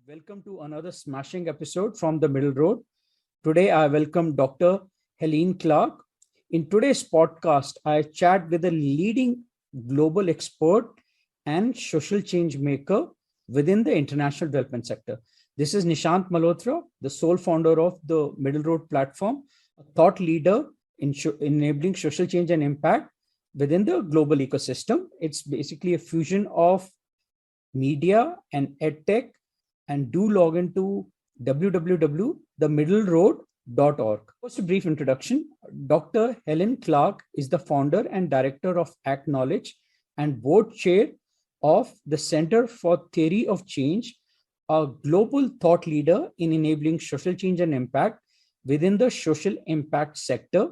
Welcome to another smashing episode from the Middle Road. Today, I welcome Dr. Helene Clark. In today's podcast, I chat with a leading global expert and social change maker within the international development sector. This is Nishant Malhotra, the sole founder of the Middle Road platform, a thought leader in enabling social change and impact within the global ecosystem. It's basically a fusion of media and edtech, and do log into www.themiddleroad.org. First, a brief introduction. Dr. Helene Clark is the founder and director of ActKnowledge and board chair of the Center for Theory of Change, a global thought leader in enabling social change and impact within the social impact sector.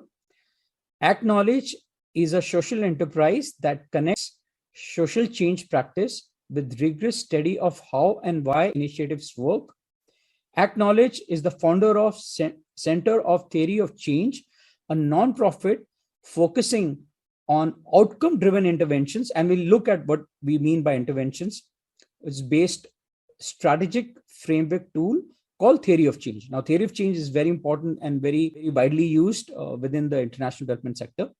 ActKnowledge is a social enterprise that connects social change practice with rigorous study of how and why initiatives work. ActKnowledge is the founder of Center of Theory of Change, a nonprofit focusing on outcome-driven interventions, and we'll look at what we mean by interventions. It's based strategic framework tool called Theory of Change. Now, Theory of Change is very important and very, very widely used within the international development sector.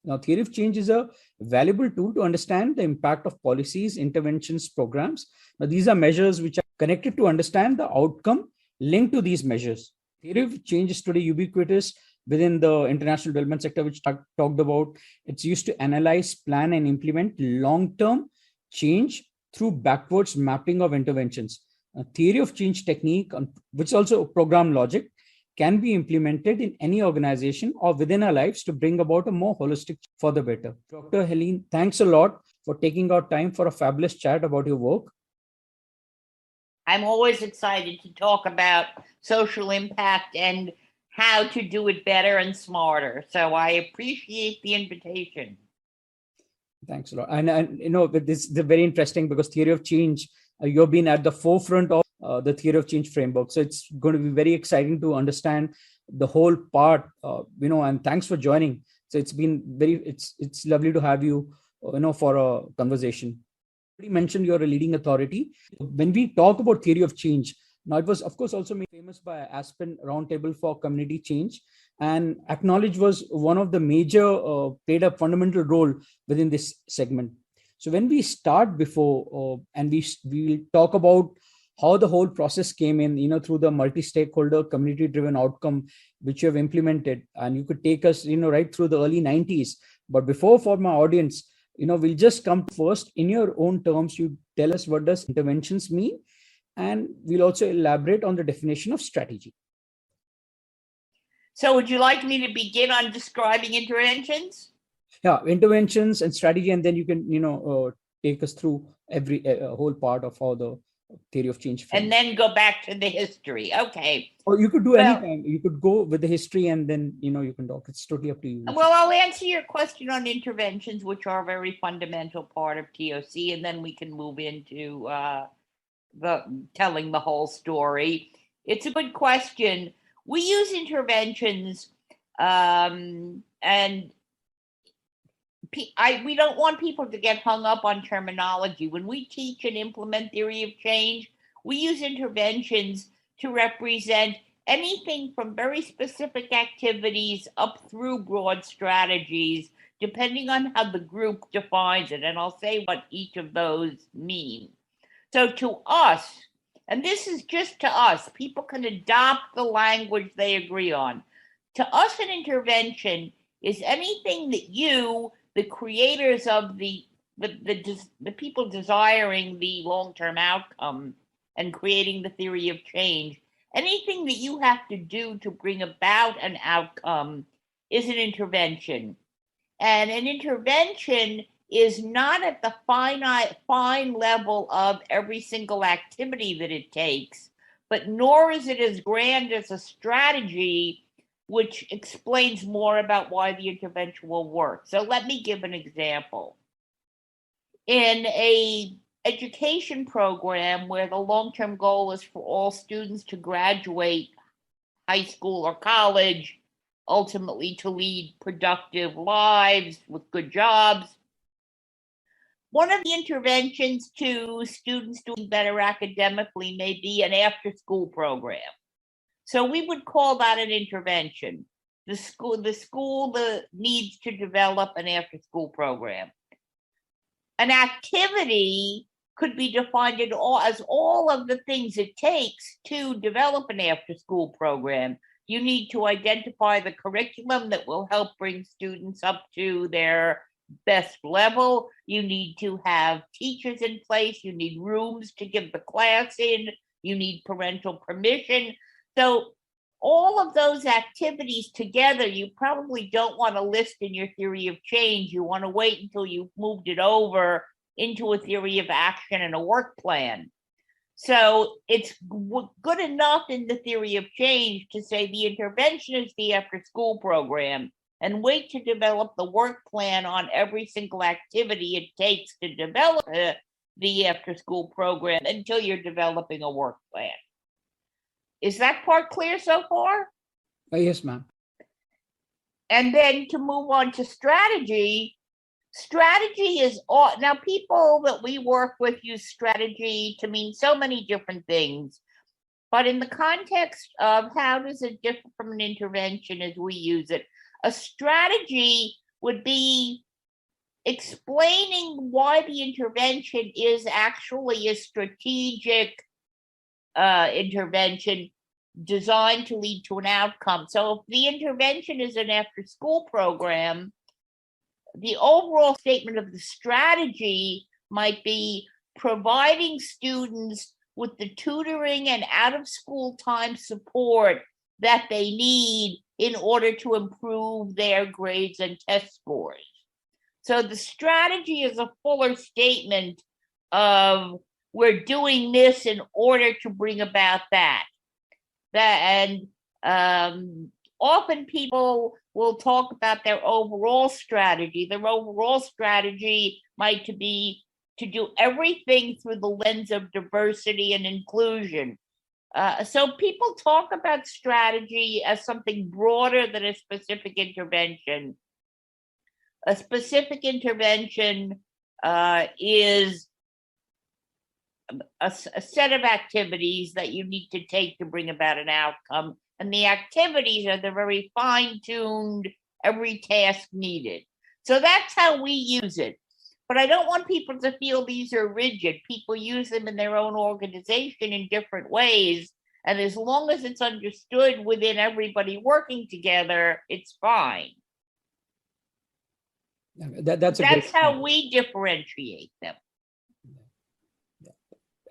Now, Theory of Change is a valuable tool to understand the impact of policies, interventions, programs. Now, these are measures which are connected to understand the outcome linked to these measures. Theory of Change is today ubiquitous within the international development sector, which I talked about. It's used to analyze, plan, and implement long-term change through backwards mapping of interventions. A Theory of Change technique, which is also program logic, can be implemented in any organization or within our lives to bring about a more holistic for the better. Dr. Helene, thanks a lot for taking out time for a fabulous chat about your work. I'm always excited to talk about social impact and how to do it better and smarter. So I appreciate the invitation. Thanks a lot. And you know, this is very interesting because Theory of Change, you've been at the forefront of the Theory of Change framework. So it's going to be very exciting to understand the whole part, and thanks for joining. So it's been it's lovely to have you, for a conversation. You mentioned you're a leading authority. When we talk about Theory of Change, now it was, of course, also made famous by Aspen Roundtable for Community Change. And ActKnowledge was one of the major, played a fundamental role within this segment. So when we start before, and we will talk about how the whole process came in, through the multi-stakeholder community-driven outcome, which you have implemented, and you could take us, right through the early 90s. But before, for my audience, we'll just come first in your own terms. You tell us what does interventions mean, and we'll also elaborate on the definition of strategy. So would you like me to begin on describing interventions? Yeah, interventions and strategy, and then you can, take us through every whole part of how the Theory of Change. And then go back to the history. Okay. Or you could do anytime. You could go with the history and then, you can talk. It's totally up to you. Well, I'll answer your question on interventions, which are a very fundamental part of TOC, and then we can move into telling the whole story. It's a good question. We use interventions, and we don't want people to get hung up on terminology. When we teach and implement theory of change, we use interventions to represent anything from very specific activities up through broad strategies, depending on how the group defines it. And I'll say what each of those mean. So to us, and this is just to us, people can adopt the language they agree on. To us, an intervention is anything that you, the creators of the people desiring the long-term outcome and creating the theory of change, anything that you have to do to bring about an outcome is an intervention. And an intervention is not at the fine level of every single activity that it takes, but nor is it as grand as a strategy, which explains more about why the intervention will work. So let me give an example. In a education program where the long-term goal is for all students to graduate high school or college, ultimately to lead productive lives with good jobs, One of the interventions to students doing better academically may be an after-school program. So we would call that an intervention. The school needs to develop an after-school program. An activity could be defined as all of the things it takes to develop an after-school program. You need to identify the curriculum that will help bring students up to their best level. You need to have teachers in place. You need rooms to give the class in. You need parental permission. So all of those activities together, you probably don't want to list in your theory of change. You want to wait until you've moved it over into a theory of action and a work plan. So it's good enough in the theory of change to say the intervention is the after-school program, and wait to develop the work plan on every single activity it takes to develop the after-school program until you're developing a work plan. Is that part clear so far? Yes, ma'am. And then to move on to strategy. Strategy is now people that we work with use strategy to mean so many different things. But in the context of how does it differ from an intervention as we use it, a strategy would be explaining why the intervention is actually a strategic intervention designed to lead to an outcome. So if the intervention is an after-school program, the overall statement of the strategy might be providing students with the tutoring and out-of-school time support that they need in order to improve their grades and test scores. So the strategy is a fuller statement of we're doing this in order to bring about that. And often people will talk about their overall strategy. Their overall strategy might be to do everything through the lens of diversity and inclusion. So people talk about strategy as something broader than a specific intervention. A specific intervention is a set of activities that you need to take to bring about an outcome. And the activities are the very fine-tuned, every task needed. So that's how we use it. But I don't want people to feel these are rigid. People use them in their own organization in different ways. And as long as it's understood within everybody working together, it's fine. That's how we differentiate them.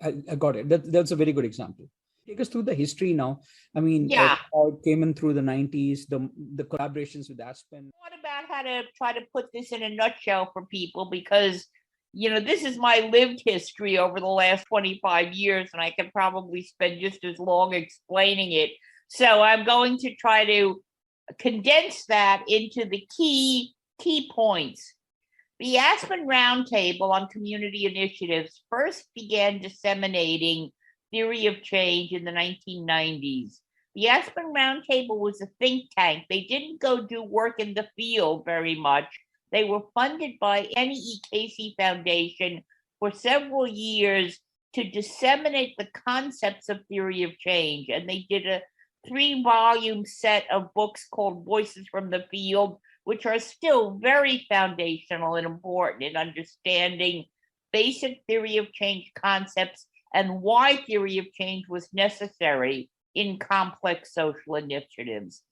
I got it. That's a very good example. Take us through the history now. I mean, how it came in through the 90s, the collaborations with Aspen. What about how to try to put this in a nutshell for people? Because, this is my lived history over the last 25 years, and I can probably spend just as long explaining it. So I'm going to try to condense that into the key points. The Aspen Roundtable on Community Initiatives first began disseminating theory of change in the 1990s. The Aspen Roundtable was a think tank. They didn't go do work in the field very much. They were funded by Annie E. Casey Foundation for several years to disseminate the concepts of theory of change. And they did a 3-volume set of books called Voices from the Field, which are still very foundational and important in understanding basic theory of change concepts and why theory of change was necessary in complex social initiatives.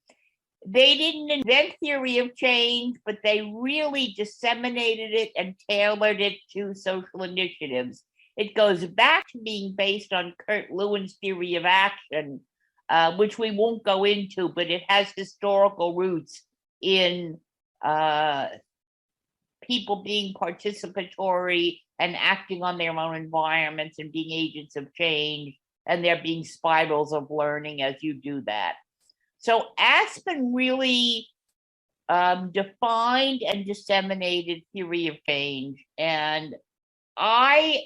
They didn't invent theory of change, but they really disseminated it and tailored it to social initiatives. It goes back to being based on Kurt Lewin's theory of action, which we won't go into, but it has historical roots in people being participatory and acting on their own environments and being agents of change, and there being spirals of learning as you do that. So Aspen really defined and disseminated theory of change. And I,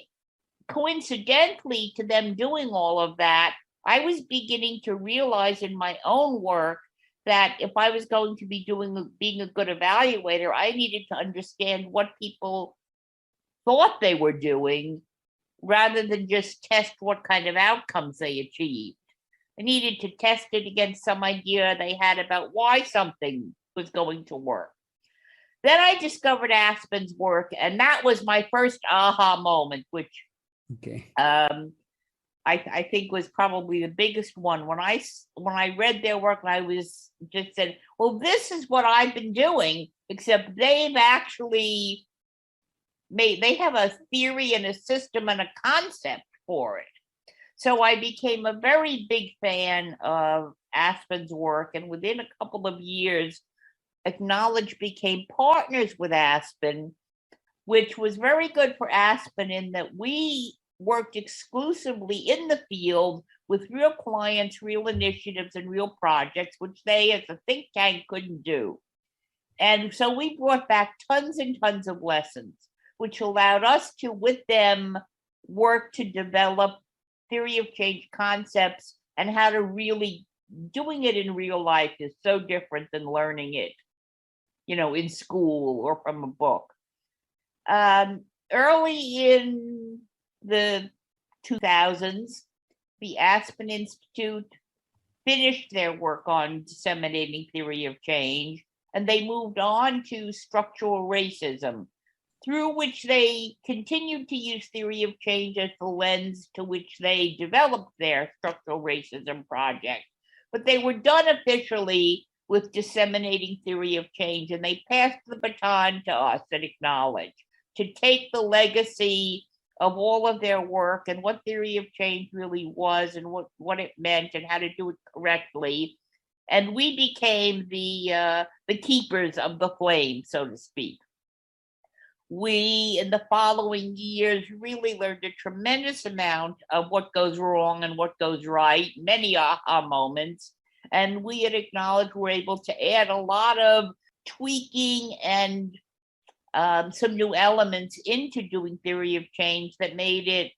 coincidentally to them doing all of that, I was beginning to realize in my own work that if I was going to be being a good evaluator, I needed to understand what people thought they were doing, rather than just test what kind of outcomes they achieved. I needed to test it against some idea they had about why something was going to work. Then I discovered Aspen's work, and that was my first aha moment, which I think was probably the biggest one. When I read their work, I was just said, well, this is what I've been doing, except they've actually they have a theory and a system and a concept for it. So I became a very big fan of Aspen's work, and within a couple of years, ActKnowledge became partners with Aspen, which was very good for Aspen in that we worked exclusively in the field with real clients, real initiatives, and real projects, which they as a think tank couldn't do. And so we brought back tons and tons of lessons, which allowed us to, with them, work to develop theory of change concepts and how to really doing it in real life is so different than learning it, in school or from a book. Early in the 2000s, the Aspen Institute finished their work on disseminating theory of change, and they moved on to structural racism, through which they continued to use theory of change as the lens to which they developed their structural racism project. But they were done officially with disseminating theory of change, and they passed the baton to us at ActKnowledge to take the legacy of all of their work and what theory of change really was and what it meant and how to do it correctly. And we became the keepers of the flame, so to speak. We, in the following years, really learned a tremendous amount of what goes wrong and what goes right, many aha moments. And we at ActKnowledge were able to add a lot of tweaking and some new elements into doing theory of change that made it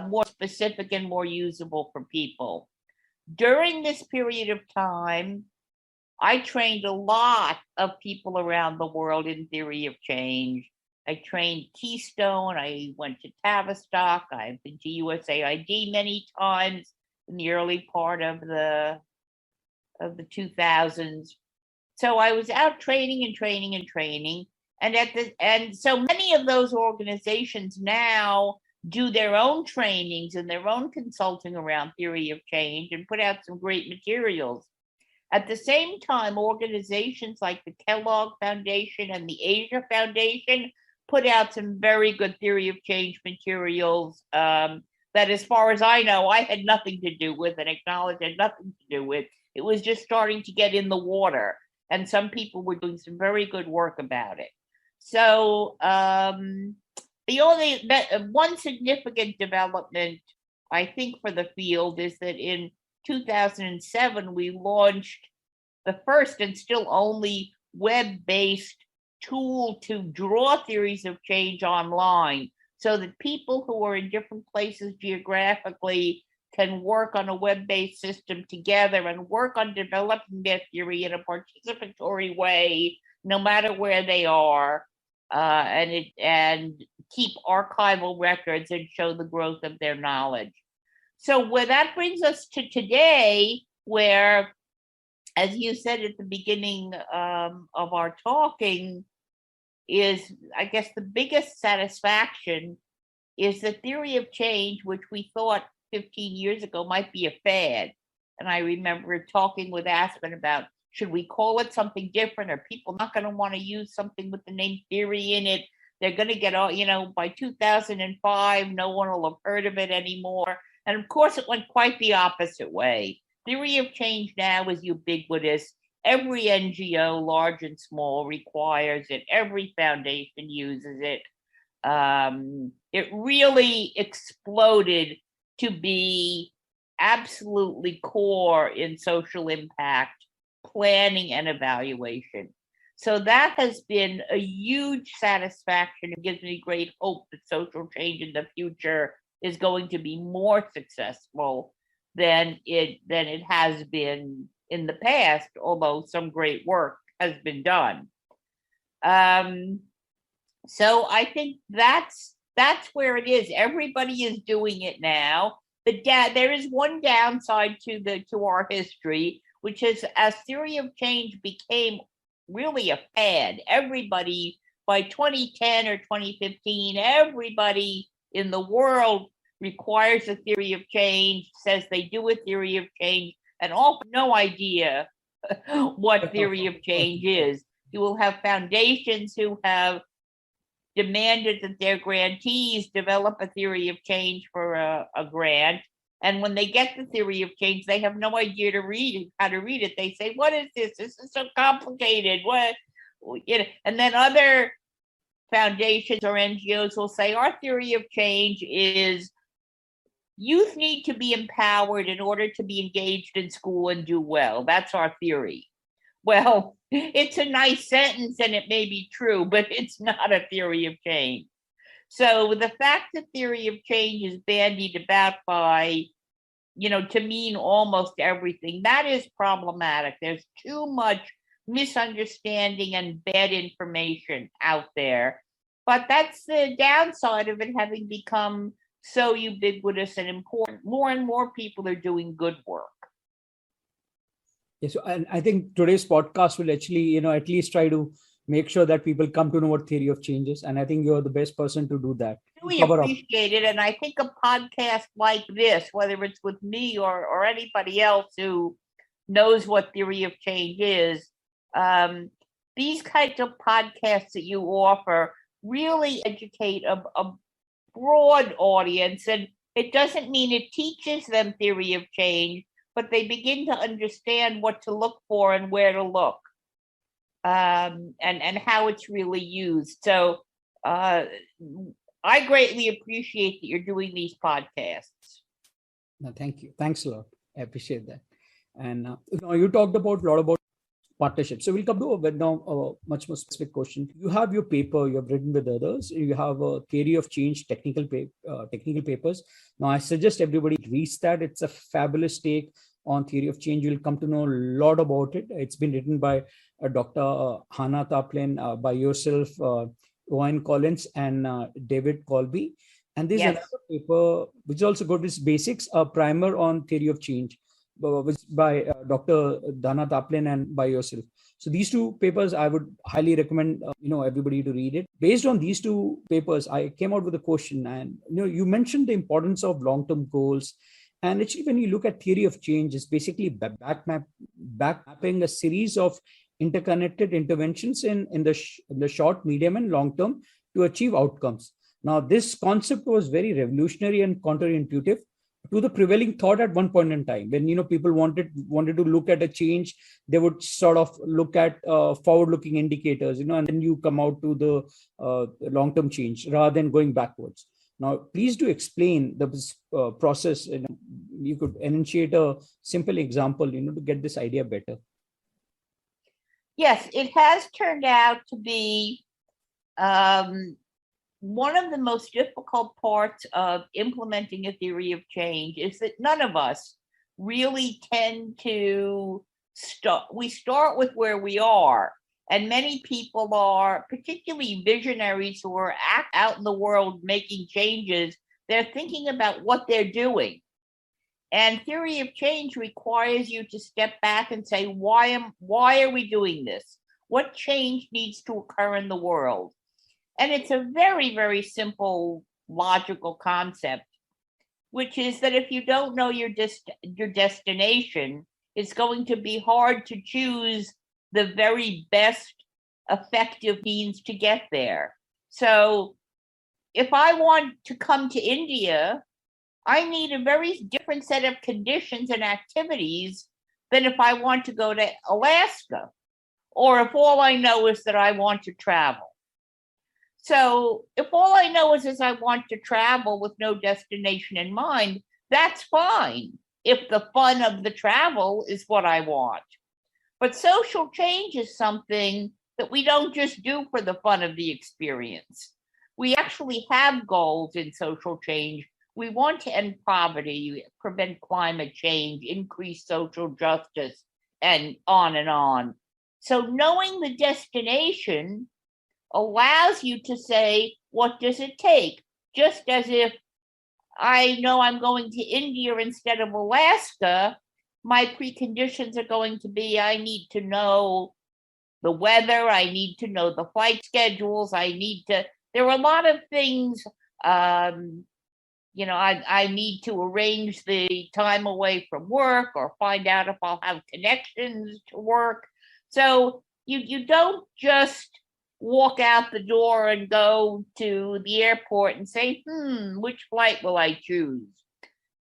more specific and more usable for people. During this period of time, I trained a lot of people around the world in theory of change. I trained Keystone. I went to Tavistock. I've been to USAID many times in the early part of the 2000s. So I was out training and training and training. And so many of those organizations now do their own trainings and their own consulting around theory of change and put out some great materials. At the same time, organizations like the Kellogg Foundation and the Asia Foundation put out some very good theory of change materials that, as far as I know, I had nothing to do with, and ActKnowledge had nothing to do with. It was just starting to get in the water, and some people were doing some very good work about it. So one significant development, I think, for the field is that in 2007, we launched the first and still only web-based tool to draw theories of change online so that people who are in different places geographically can work on a web-based system together and work on developing their theory in a participatory way, no matter where they are, and keep archival records and show the growth of their knowledge. So where that brings us to today, where, as you said at the beginning of our talking, is, I guess, the biggest satisfaction is the theory of change, which we thought 15 years ago might be a fad. And I remember talking with Aspen about, should we call it something different? Are people not going to want to use something with the name theory in it? They're going to get all, by 2005, no one will have heard of it anymore. And of course, it went quite the opposite way. Theory of change now is ubiquitous. Every NGO, large and small, requires it. Every foundation uses it. It really exploded to be absolutely core in social impact planning and evaluation. So that has been a huge satisfaction. It gives me great hope that social change in the future is going to be more successful than it has been in the past, although some great work has been done. So I think that's where it is. Everybody is doing it now. There is one downside to our history, which is as theory of change became really a fad. Everybody by 2010 or 2015, everybody in the world requires a theory of change, says they do a theory of change, and all no idea what theory of change is. You will have foundations who have demanded that their grantees develop a theory of change for a grant. And when they get the theory of change, they have no idea how to read it. They say, "What is this? This is so complicated." What, and then other foundations or NGOs will say, "Our theory of change is youth need to be empowered in order to be engaged in school and do well. That's our theory." Well, it's a nice sentence and it may be true, but it's not a theory of change. So the fact that theory of change is bandied about by, to mean almost everything, that is problematic. There's too much misunderstanding and bad information out there. But that's the downside of it having become so ubiquitous and important. More and more people are doing good work. Yes, and I think today's podcast will actually, at least try to make sure that people come to know what theory of change is. And I think you're the best person to do that. We appreciate it. And I think a podcast like this, whether it's with me or anybody else who knows what theory of change is, these kinds of podcasts that you offer really educate a broad audience. And it doesn't mean it teaches them theory of change, but they begin to understand what to look for and where to look, and how it's really used. So I greatly appreciate that you're doing these podcasts. No, thank you. Thanks a lot. I appreciate that. And you talked a lot about partnership. So we'll come to a much more specific question. You have your paper you have written with others. You have a theory of change technical papers. Now I suggest everybody reads that. It's a fabulous take on theory of change. You'll come to know a lot about it. It's been written by Dr. Hannah Taplin, by yourself, Owen Collins, and David Colby. And there's another paper which is also good. This basics, a primer on theory of change, by Dr. Dana Taplin and by yourself. So these two papers, I would highly recommend everybody to read it. Based on these two papers, I came out with a question, and you mentioned the importance of long-term goals. And actually, when you look at theory of change, it's basically backmapping a series of interconnected interventions in the short, medium, and long term to achieve outcomes. Now, this concept was very revolutionary and counterintuitive to the prevailing thought at one point in time. When people wanted to look at a change, they would sort of look at forward-looking indicators, and then you come out to the long-term change rather than going backwards. Now, please do explain the process. You could enunciate a simple example, to get this idea better. Yes, it has turned out to be one of the most difficult parts of implementing a theory of change is that none of us really tend to start. We start with where we are. And many people are, particularly visionaries who are out in the world making changes, they're thinking about what they're doing. And theory of change requires you to step back and say, why are we doing this? What change needs to occur in the world? And it's a very, very simple, logical concept, which is that if you don't know your destination, it's going to be hard to choose the very best effective means to get there. So if I want to come to India, I need a very different set of conditions and activities than if I want to go to Alaska, or if all I know is that I want to travel. So if all I know is I want to travel with no destination in mind, that's fine if the fun of the travel is what I want. But social change is something that we don't just do for the fun of the experience. We actually have goals in social change. We want to end poverty, prevent climate change, increase social justice, and on and on. So knowing the destination allows you to say, what does it take? Just as if I know I'm going to India instead of Alaska, my preconditions are going to be, I need to know the weather, I need to know the flight schedules, there are a lot of things, I need to arrange the time away from work or find out if I'll have connections to work. So you don't just walk out the door and go to the airport and say, which flight will I choose?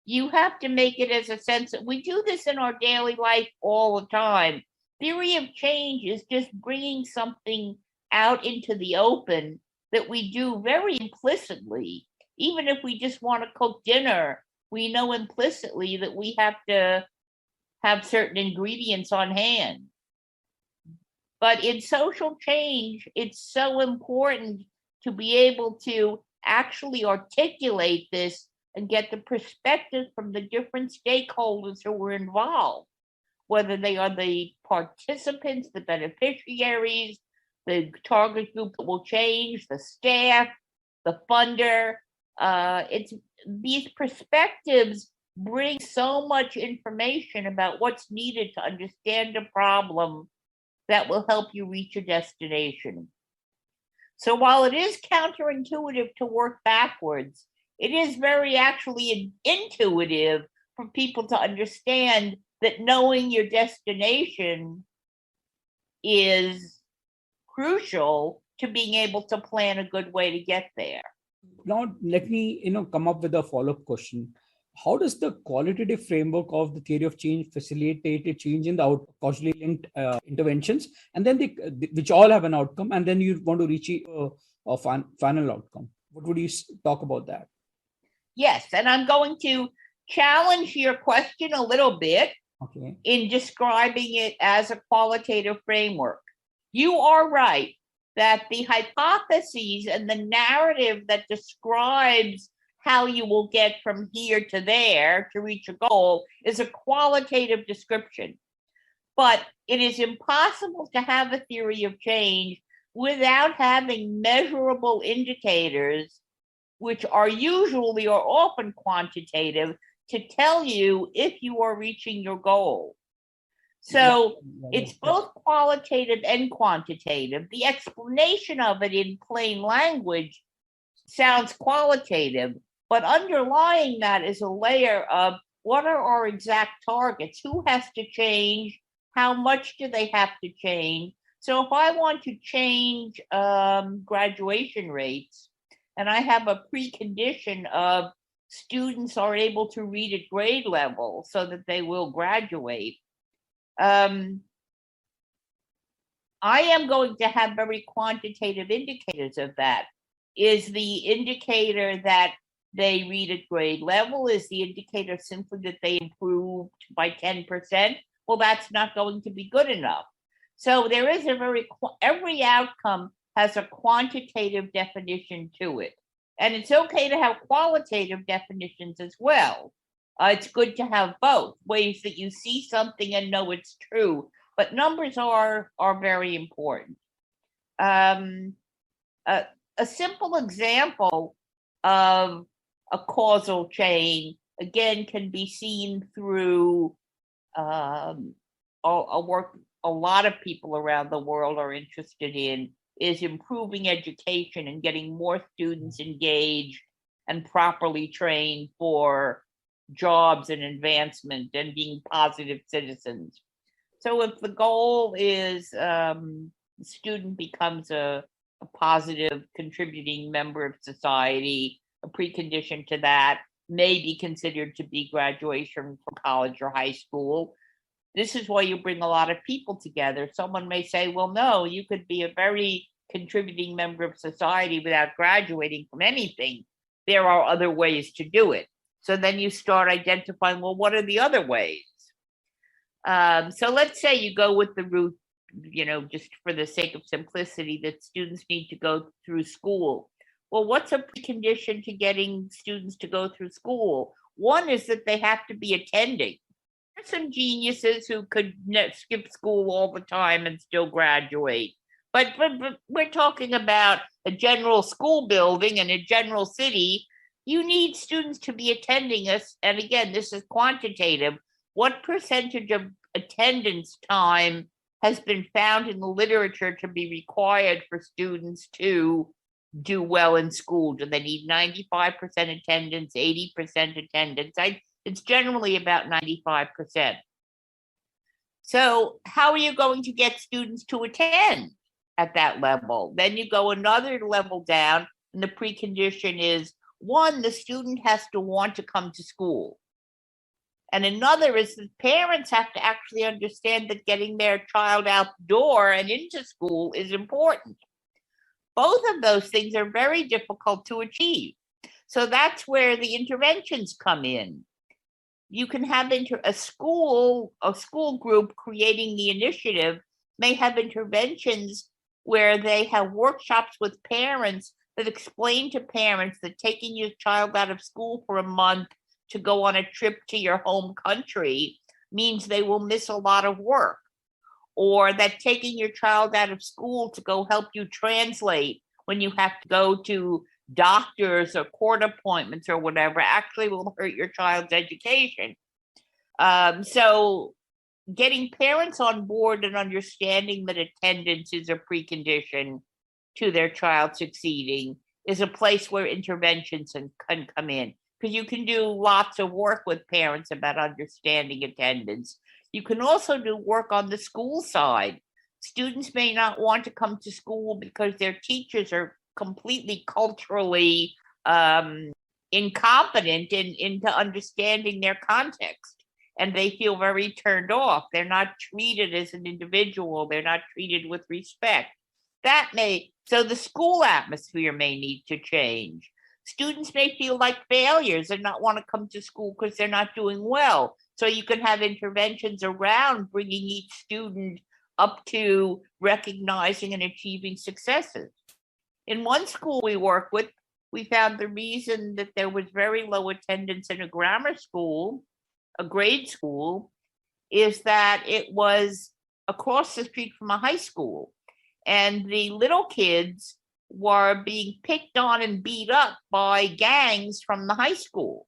You have to make it as a sense that we do this in our daily life all the time. Theory of change is just bringing something out into the open that we do very implicitly. Even if we just want to cook dinner, we know implicitly that we have to have certain ingredients on hand. But in social change, it's so important to be able to actually articulate this and get the perspective from the different stakeholders who were involved, whether they are the participants, the beneficiaries, the target group that will change, the staff, the funder. These perspectives bring so much information about what's needed to understand a problem that will help you reach a destination. So while it is counterintuitive to work backwards, it is very actually intuitive for people to understand that knowing your destination is crucial to being able to plan a good way to get there. Now, let me come up with a follow-up question. How does the qualitative framework of the theory of change facilitate a change in the causally linked interventions, and then which all have an outcome, and then you want to reach a final outcome? What would you talk about that? Yes, and I'm going to challenge your question a little bit in describing it as a qualitative framework. You are right that the hypotheses and the narrative that describes how you will get from here to there to reach a goal is a qualitative description. But it is impossible to have a theory of change without having measurable indicators, which are usually or often quantitative, to tell you if you are reaching your goal. So it's both qualitative and quantitative. The explanation of it in plain language sounds qualitative, but underlying that is a layer of what are our exact targets? Who has to change? How much do they have to change? So if I want to change graduation rates, and I have a precondition of students are able to read at grade level so that they will graduate, I am going to have very quantitative indicators of that. Is the indicator that they read at grade level? Is the indicator simply that they improved by 10%? Well, that's not going to be good enough. So there is every outcome has a quantitative definition to it. And it's okay to have qualitative definitions as well. It's good to have both, ways that you see something and know it's true, but numbers are very important. A simple example of a causal chain, again, can be seen through a work a lot of people around the world are interested in, is improving education and getting more students engaged and properly trained for jobs and advancement and being positive citizens. So if the goal is the student becomes a positive contributing member of society, a precondition to that may be considered to be graduation from college or high school. This is why you bring a lot of people together. Someone may say, well, no, you could be a very contributing member of society without graduating from anything. There are other ways to do it. So then you start identifying, well, what are the other ways? So let's say you go with the route, just for the sake of simplicity, that students need to go through school. Well, what's a precondition to getting students to go through school? One is that they have to be attending. There's some geniuses who could skip school all the time and still graduate. But we're talking about a general school building in a general city. You need students to be attending us. And again, this is quantitative. What percentage of attendance time has been found in the literature to be required for students to do well in school? Do they need 95% attendance, 80% attendance? It's generally about 95%. So how are you going to get students to attend at that level? Then you go another level down, and the precondition is, one, the student has to want to come to school. And another is the parents have to actually understand that getting their child out the door and into school is important. Both of those things are very difficult to achieve. So that's where the interventions come in. You can have a school group creating the initiative may have interventions where they have workshops with parents that explain to parents that taking your child out of school for a month to go on a trip to your home country means they will miss a lot of work, or that taking your child out of school to go help you translate when you have to go to doctors or court appointments or whatever actually will hurt your child's education. So getting parents on board and understanding that attendance is a precondition to their child succeeding is a place where interventions can come in, because you can do lots of work with parents about understanding attendance. You can also do work on the school side. Students may not want to come to school because their teachers are completely culturally incompetent into understanding their context, and they feel very turned off. They're not treated as an individual. They're not treated with respect. So the school atmosphere may need to change. Students may feel like failures and not want to come to school because they're not doing well. So you can have interventions around bringing each student up to recognizing and achieving successes. In one school we work with, we found the reason that there was very low attendance in a grammar school, a grade school, is that it was across the street from a high school. And the little kids were being picked on and beat up by gangs from the high school.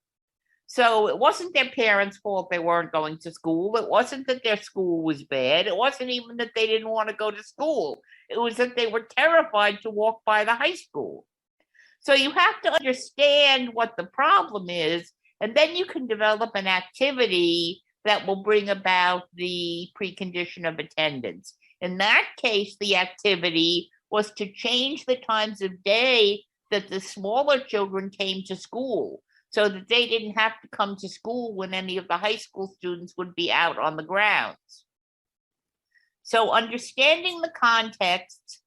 So it wasn't their parents' fault they weren't going to school. It wasn't that their school was bad. It wasn't even that they didn't want to go to school. It was that they were terrified to walk by the high school. So you have to understand what the problem is, and then you can develop an activity that will bring about the precondition of attendance. In that case, the activity was to change the times of day that the smaller children came to school, so that they didn't have to come to school when any of the high school students would be out on the grounds. So understanding the context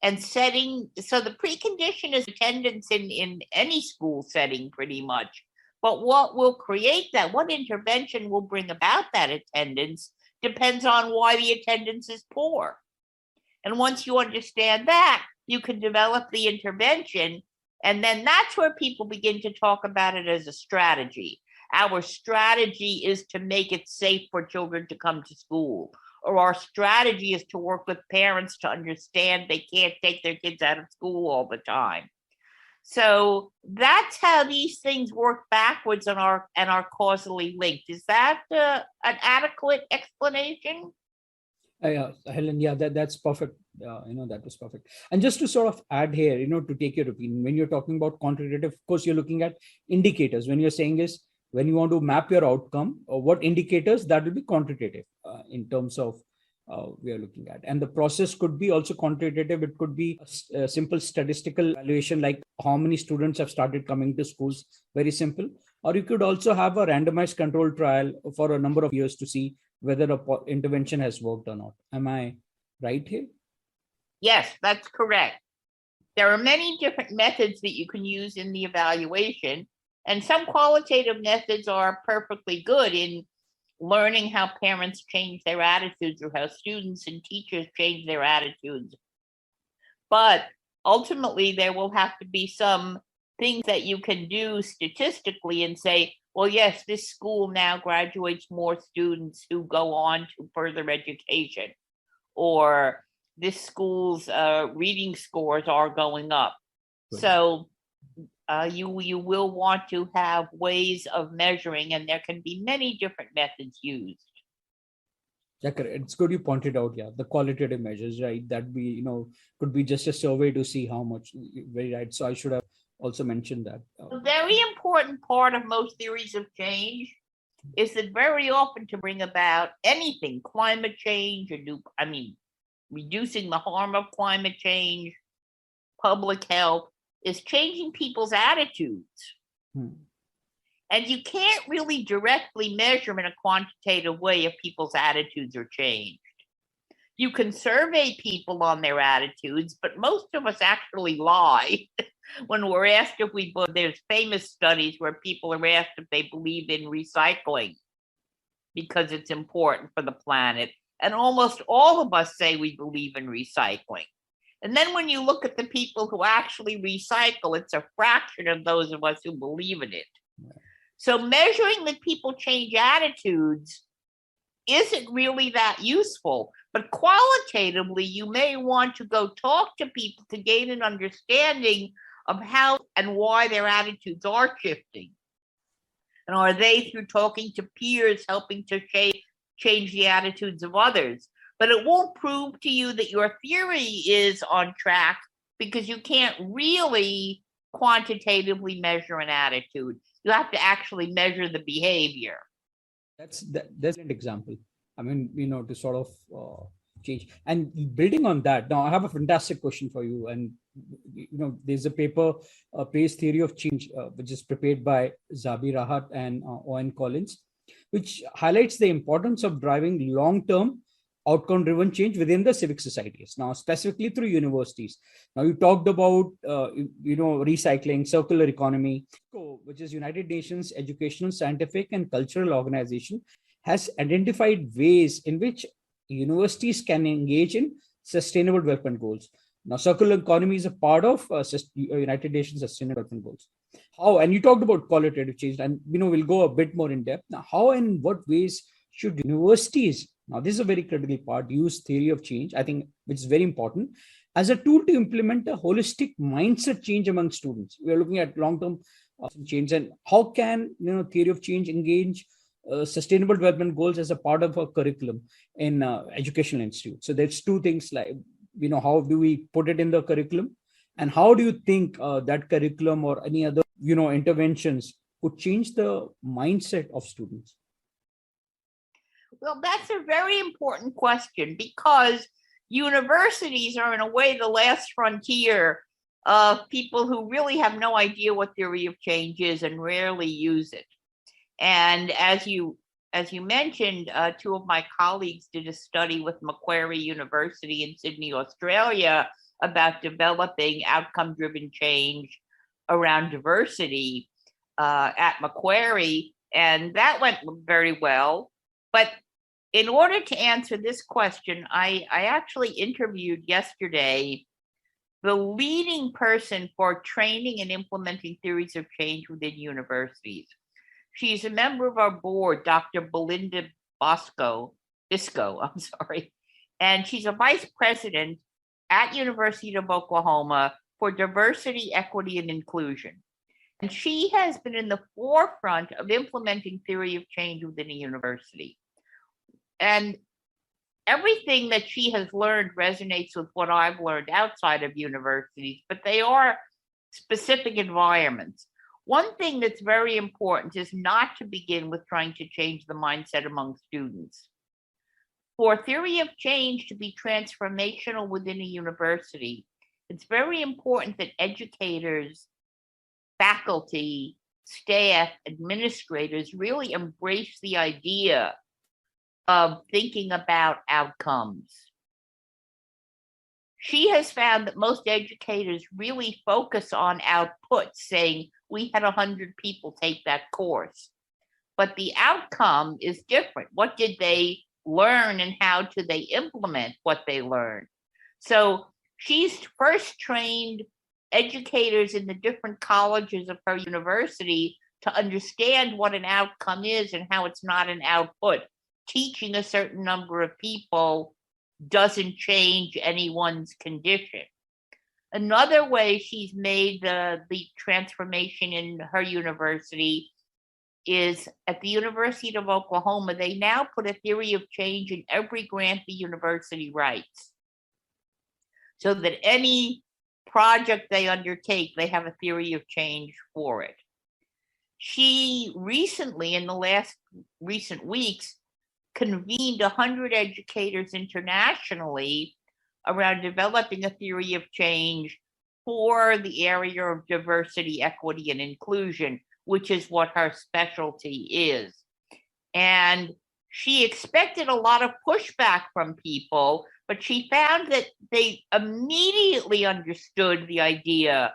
and setting, so the precondition is attendance in any school setting pretty much. But what will create that, what intervention will bring about that attendance, depends on why the attendance is poor. And once you understand that, you can develop the intervention. And then that's where people begin to talk about it as a strategy. Our strategy is to make it safe for children to come to school. Or our strategy is to work with parents to understand they can't take their kids out of school all the time. So that's how these things work backwards and are causally linked. Is that an adequate explanation? Yeah, Helen, yeah, that's perfect. That was perfect. And just to sort of add here, to take your opinion, when you're talking about quantitative, of course, you're looking at indicators. When you're saying is, when you want to map your outcome, or what indicators, that will be quantitative in terms of we are looking at. And the process could be also quantitative. It could be a simple statistical evaluation, like how many students have started coming to schools, very simple. Or you could also have a randomized control trial for a number of years to see whether a intervention has worked or not. Am I right here? Yes, that's correct. There are many different methods that you can use in the evaluation, and some qualitative methods are perfectly good in learning how parents change their attitudes or how students and teachers change their attitudes. But ultimately, there will have to be some things that you can do statistically and say, well, yes, this school now graduates more students who go on to further education. Or this school's reading scores are going up. Good. So you will want to have ways of measuring, and there can be many different methods used. Yeah, correct. It's good you pointed out, yeah, the qualitative measures, right? That we, could be just a survey to see how much, very right. So I should have also mentioned that. A very important part of most theories of change is that very often to bring about anything, climate change, reducing the harm of climate change, public health, is changing people's attitudes. And you can't really directly measure in a quantitative way if people's attitudes are changed. You can survey people on their attitudes, but most of us actually lie when we're asked if there's famous studies where people are asked if they believe in recycling because it's important for the planet. And almost all of us say we believe in recycling. And then when you look at the people who actually recycle, it's a fraction of those of us who believe in it. So measuring that people change attitudes isn't really that useful. But qualitatively, you may want to go talk to people to gain an understanding of how and why their attitudes are shifting. And are they, through talking to peers, helping to change the attitudes of others? But it won't prove to you that your theory is on track because you can't really quantitatively measure an attitude. You have to actually measure the behavior. That's an example. I mean, to sort of change. And building on that, now I have a fantastic question for you. And, there's a paper, Praise Theory of Change, which is prepared by Zabi Rahat and Owen Collins, which highlights the importance of driving long-term outcome-driven change within the civic societies, now specifically through universities. Now you talked about, recycling, circular economy, which is United Nations Educational, Scientific and Cultural Organization, has identified ways in which universities can engage in sustainable development goals. Now, circular economy is a part of United Nations Sustainable Development Goals. How, and you talked about qualitative change, and we'll go a bit more in depth. Now, how and what ways should universities, now this is a very critical part, use theory of change, I think, which is very important, as a tool to implement a holistic mindset change among students? We are looking at long-term change, and how can theory of change engage sustainable development goals as a part of a curriculum in educational institutes? So there's two things, like how do we put it in the curriculum, and how do you think that curriculum or any other interventions could change the mindset of students? Well, that's a very important question, because universities are in a way the last frontier of people who really have no idea what theory of change is and rarely use it. And as you mentioned, two of my colleagues did a study with Macquarie University in Sydney, Australia, about developing outcome-driven change around diversity at Macquarie, and that went very well. But in order to answer this question, I actually interviewed yesterday the leading person for training and implementing theories of change within universities. She's a member of our board, Dr. Belinda Bisco, and she's a vice president at University of Oklahoma for diversity, equity, and inclusion. And she has been in the forefront of implementing theory of change within a university. And everything that she has learned resonates with what I've learned outside of universities, but they are specific environments. One thing that's very important is not to begin with trying to change the mindset among students. For theory of change to be transformational within a university, it's very important that educators, faculty, staff, administrators really embrace the idea of thinking about outcomes. She has found that most educators really focus on outputs, saying, we had 100 people take that course. But the outcome is different. What did they learn and how do they implement what they learned? So she's first trained educators in the different colleges of her university to understand what an outcome is and how it's not an output, teaching a certain number of people doesn't change anyone's condition. Another way she's made the transformation in her university is at the University of Oklahoma. They now put a theory of change in every grant the university writes, so that any project they undertake, they have a theory of change for it. She recently, in the last recent weeks, convened 100 educators internationally around developing a theory of change for the area of diversity, equity, and inclusion, which is what her specialty is. And she expected a lot of pushback from people, but she found that they immediately understood the idea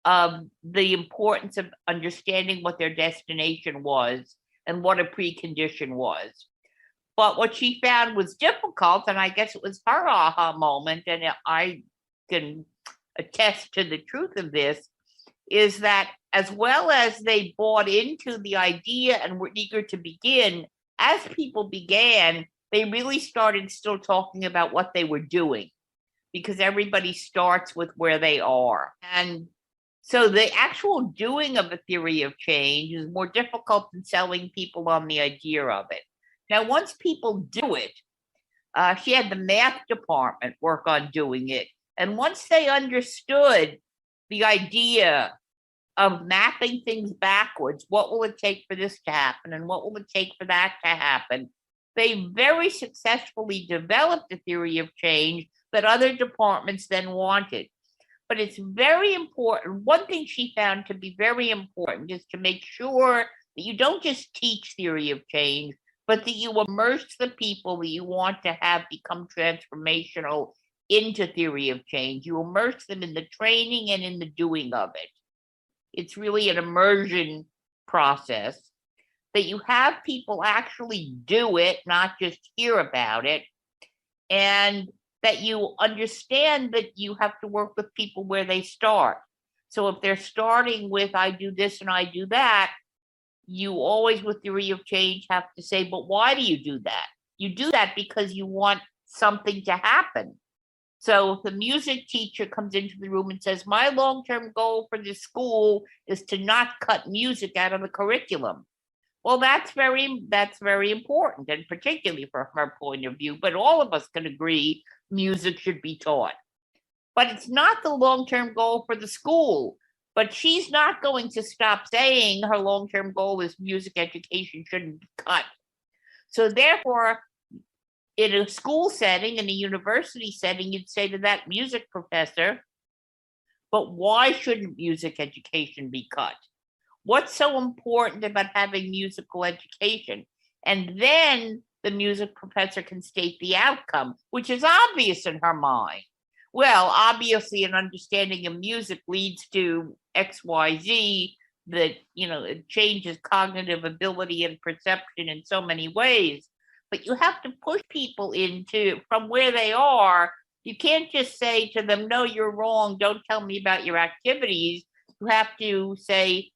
of the importance of understanding what their destination was and what a precondition was. But what she found was difficult, and I guess it was her aha moment, and I can attest to the truth of this, is that as well as they bought into the idea and were eager to begin, as people began, they really started still talking about what they were doing, because everybody starts with where they are. And so the actual doing of a theory of change is more difficult than selling people on the idea of it. Now, once people do it, she had the math department work on doing it. And once they understood the idea of mapping things backwards, what will it take for this to happen and what will it take for that to happen, they very successfully developed a theory of change that other departments then wanted. But it's very important. One thing she found to be very important is to make sure that you don't just teach theory of change, but that you immerse the people that you want to have become transformational into theory of change. You immerse them in the training and in the doing of it. It's really an immersion process, that you have people actually do it, not just hear about it, and that you understand that you have to work with people where they start. So if they're starting with, I do this and I do that, you always, with theory of change, have to say, but why do you do that? You do that because you want something to happen. So if the music teacher comes into the room and says, my long-term goal for this school is to not cut music out of the curriculum. Well, that's very important, and particularly from her point of view, but all of us can agree music should be taught. But it's not the long-term goal for the school. But she's not going to stop saying her long-term goal is music education shouldn't be cut. So therefore, in a school setting, in a university setting, you'd say to that music professor, but why shouldn't music education be cut? What's so important about having musical education? And then the music professor can state the outcome, which is obvious in her mind. Well, obviously, an understanding of music leads to XYZ, that, it changes cognitive ability and perception in so many ways. But you have to push people into from where they are. You can't just say to them, no, you're wrong. Don't tell me about your activities. You have to say,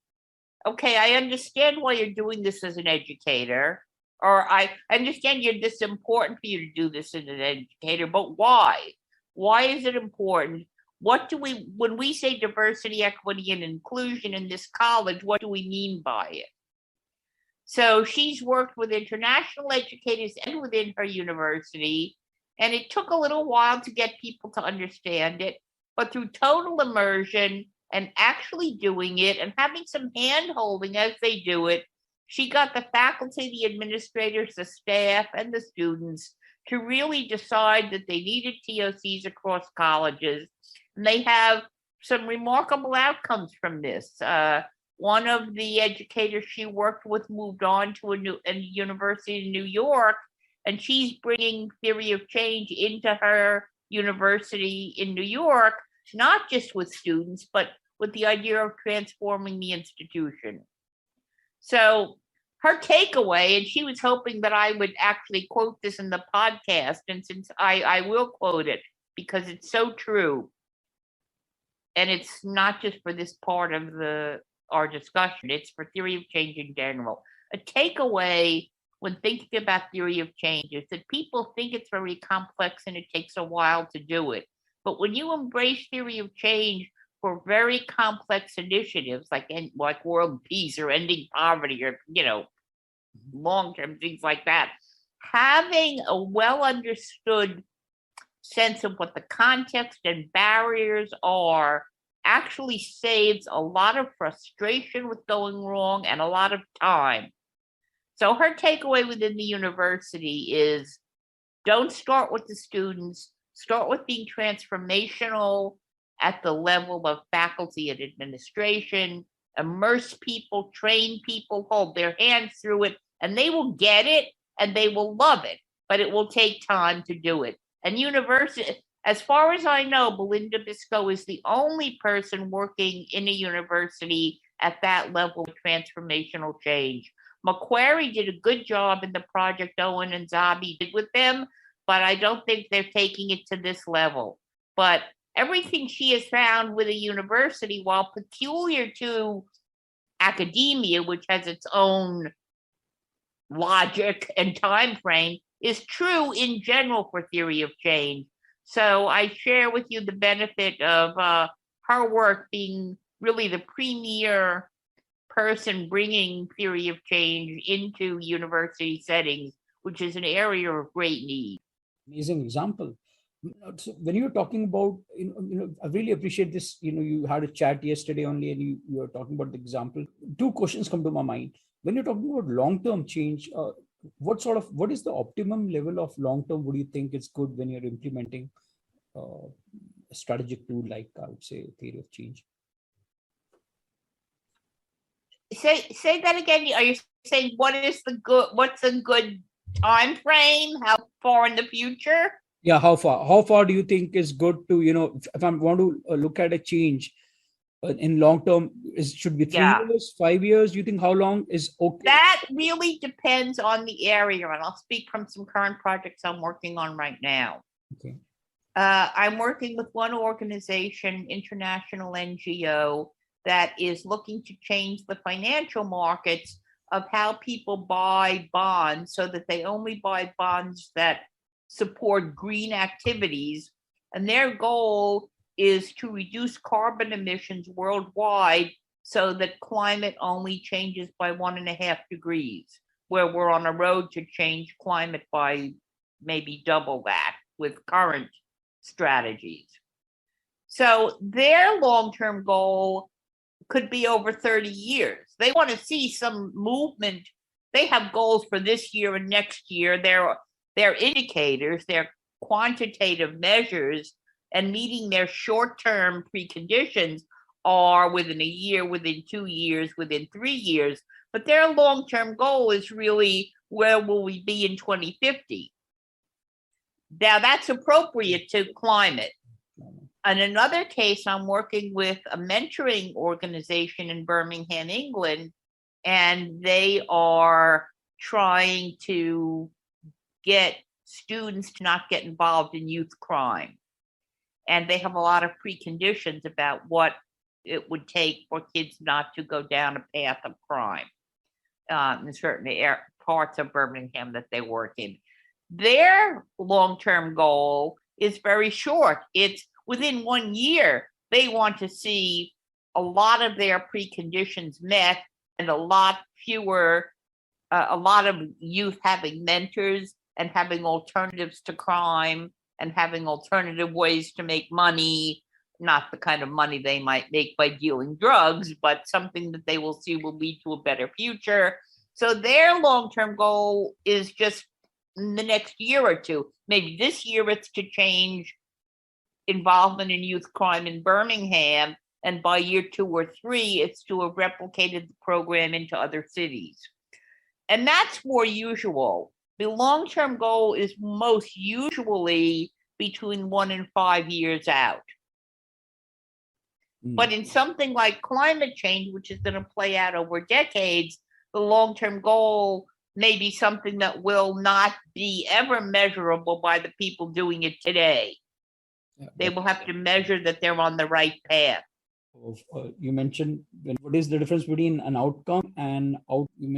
okay, I understand why you're doing this as an educator, or I understand this important for you to do this as an educator, but why? Why is it important? When we say diversity, equity, and inclusion in this college, what do we mean by it? So she's worked with international educators and within her university, and it took a little while to get people to understand it, but through total immersion and actually doing it and having some hand-holding as they do it, she got the faculty, the administrators, the staff, and the students to really decide that they needed TOCs across colleges. And they have some remarkable outcomes from this. One of the educators she worked with moved on to a university in New York, and she's bringing theory of change into her university in New York, not just with students, but with the idea of transforming the institution. So her takeaway, and she was hoping that I would actually quote this in the podcast, and since I will quote it because it's so true, and it's not just for this part of our discussion, it's for theory of change in general. A takeaway when thinking about theory of change is that people think it's very complex and it takes a while to do it. But when you embrace theory of change for very complex initiatives like world peace or ending poverty or long-term things like that, having a well understood sense of what the context and barriers are actually saves a lot of frustration with going wrong and a lot of time. So her takeaway within the university is don't start with the students, start with being transformational at the level of faculty and administration, immerse people, train people, hold their hands through it, and they will get it and they will love it, but it will take time to do it. And university, as far as I know, Belinda Biscoe is the only person working in a university at that level of transformational change. Macquarie did a good job in the project Owen and Zabi did with them, but I don't think they're taking it to this level. But everything she has found with a university, while peculiar to academia, which has its own logic and time frame, is true in general for theory of change. So I share with you the benefit of her work being really the premier person bringing theory of change into university settings, which is an area of great need. Amazing example. So when you're talking about, I really appreciate this. You had a chat yesterday only, and you were talking about the example. Two questions come to my mind. When you're talking about long-term change, what is the optimum level of long-term would you think is good when you're implementing a strategic tool like, I would say, theory of change? Say that again. Are you saying what's a good time frame? How far in the future? Yeah, how far do you think is good to, if I want to look at a change in long term, should be 3 years, 5 years? You think how long is okay? That really depends on the area, and I'll speak from some current projects I'm working on right now. Okay. I'm working with one organization, international NGO, that is looking to change the financial markets of how people buy bonds so that they only buy bonds that support green activities. And their goal is to reduce carbon emissions worldwide so that climate only changes by 1.5 degrees, where we're on a road to change climate by maybe double that with current strategies. So their long-term goal could be over 30 years. They want to see some movement. They have goals for this year and next year. Their indicators, their quantitative measures, and meeting their short-term preconditions are within a year, within 2 years, within 3 years. But their long-term goal is really, where will we be in 2050? Now, that's appropriate to climate. In another case, I'm working with a mentoring organization in Birmingham, England, and they are trying to get students to not get involved in youth crime. And they have a lot of preconditions about what it would take for kids not to go down a path of crime in certain parts of Birmingham that they work in. Their long-term goal is very short. It's within 1 year, they want to see a lot of their preconditions met and a lot of youth having mentors and having alternatives to crime and having alternative ways to make money, not the kind of money they might make by dealing drugs, but something that they will see will lead to a better future. So their long-term goal is just in the next year or two. Maybe this year it's to change involvement in youth crime in Birmingham, and by year 2 or 3, it's to have replicated the program into other cities. And that's more usual. The long-term goal is most usually between 1 and 5 years out. But in something like climate change, which is going to play out over decades, the long-term goal may be something that will not be ever measurable by the people doing it today. Yeah, they will have to measure that they're on the right path. You mentioned, what is the difference between an outcome and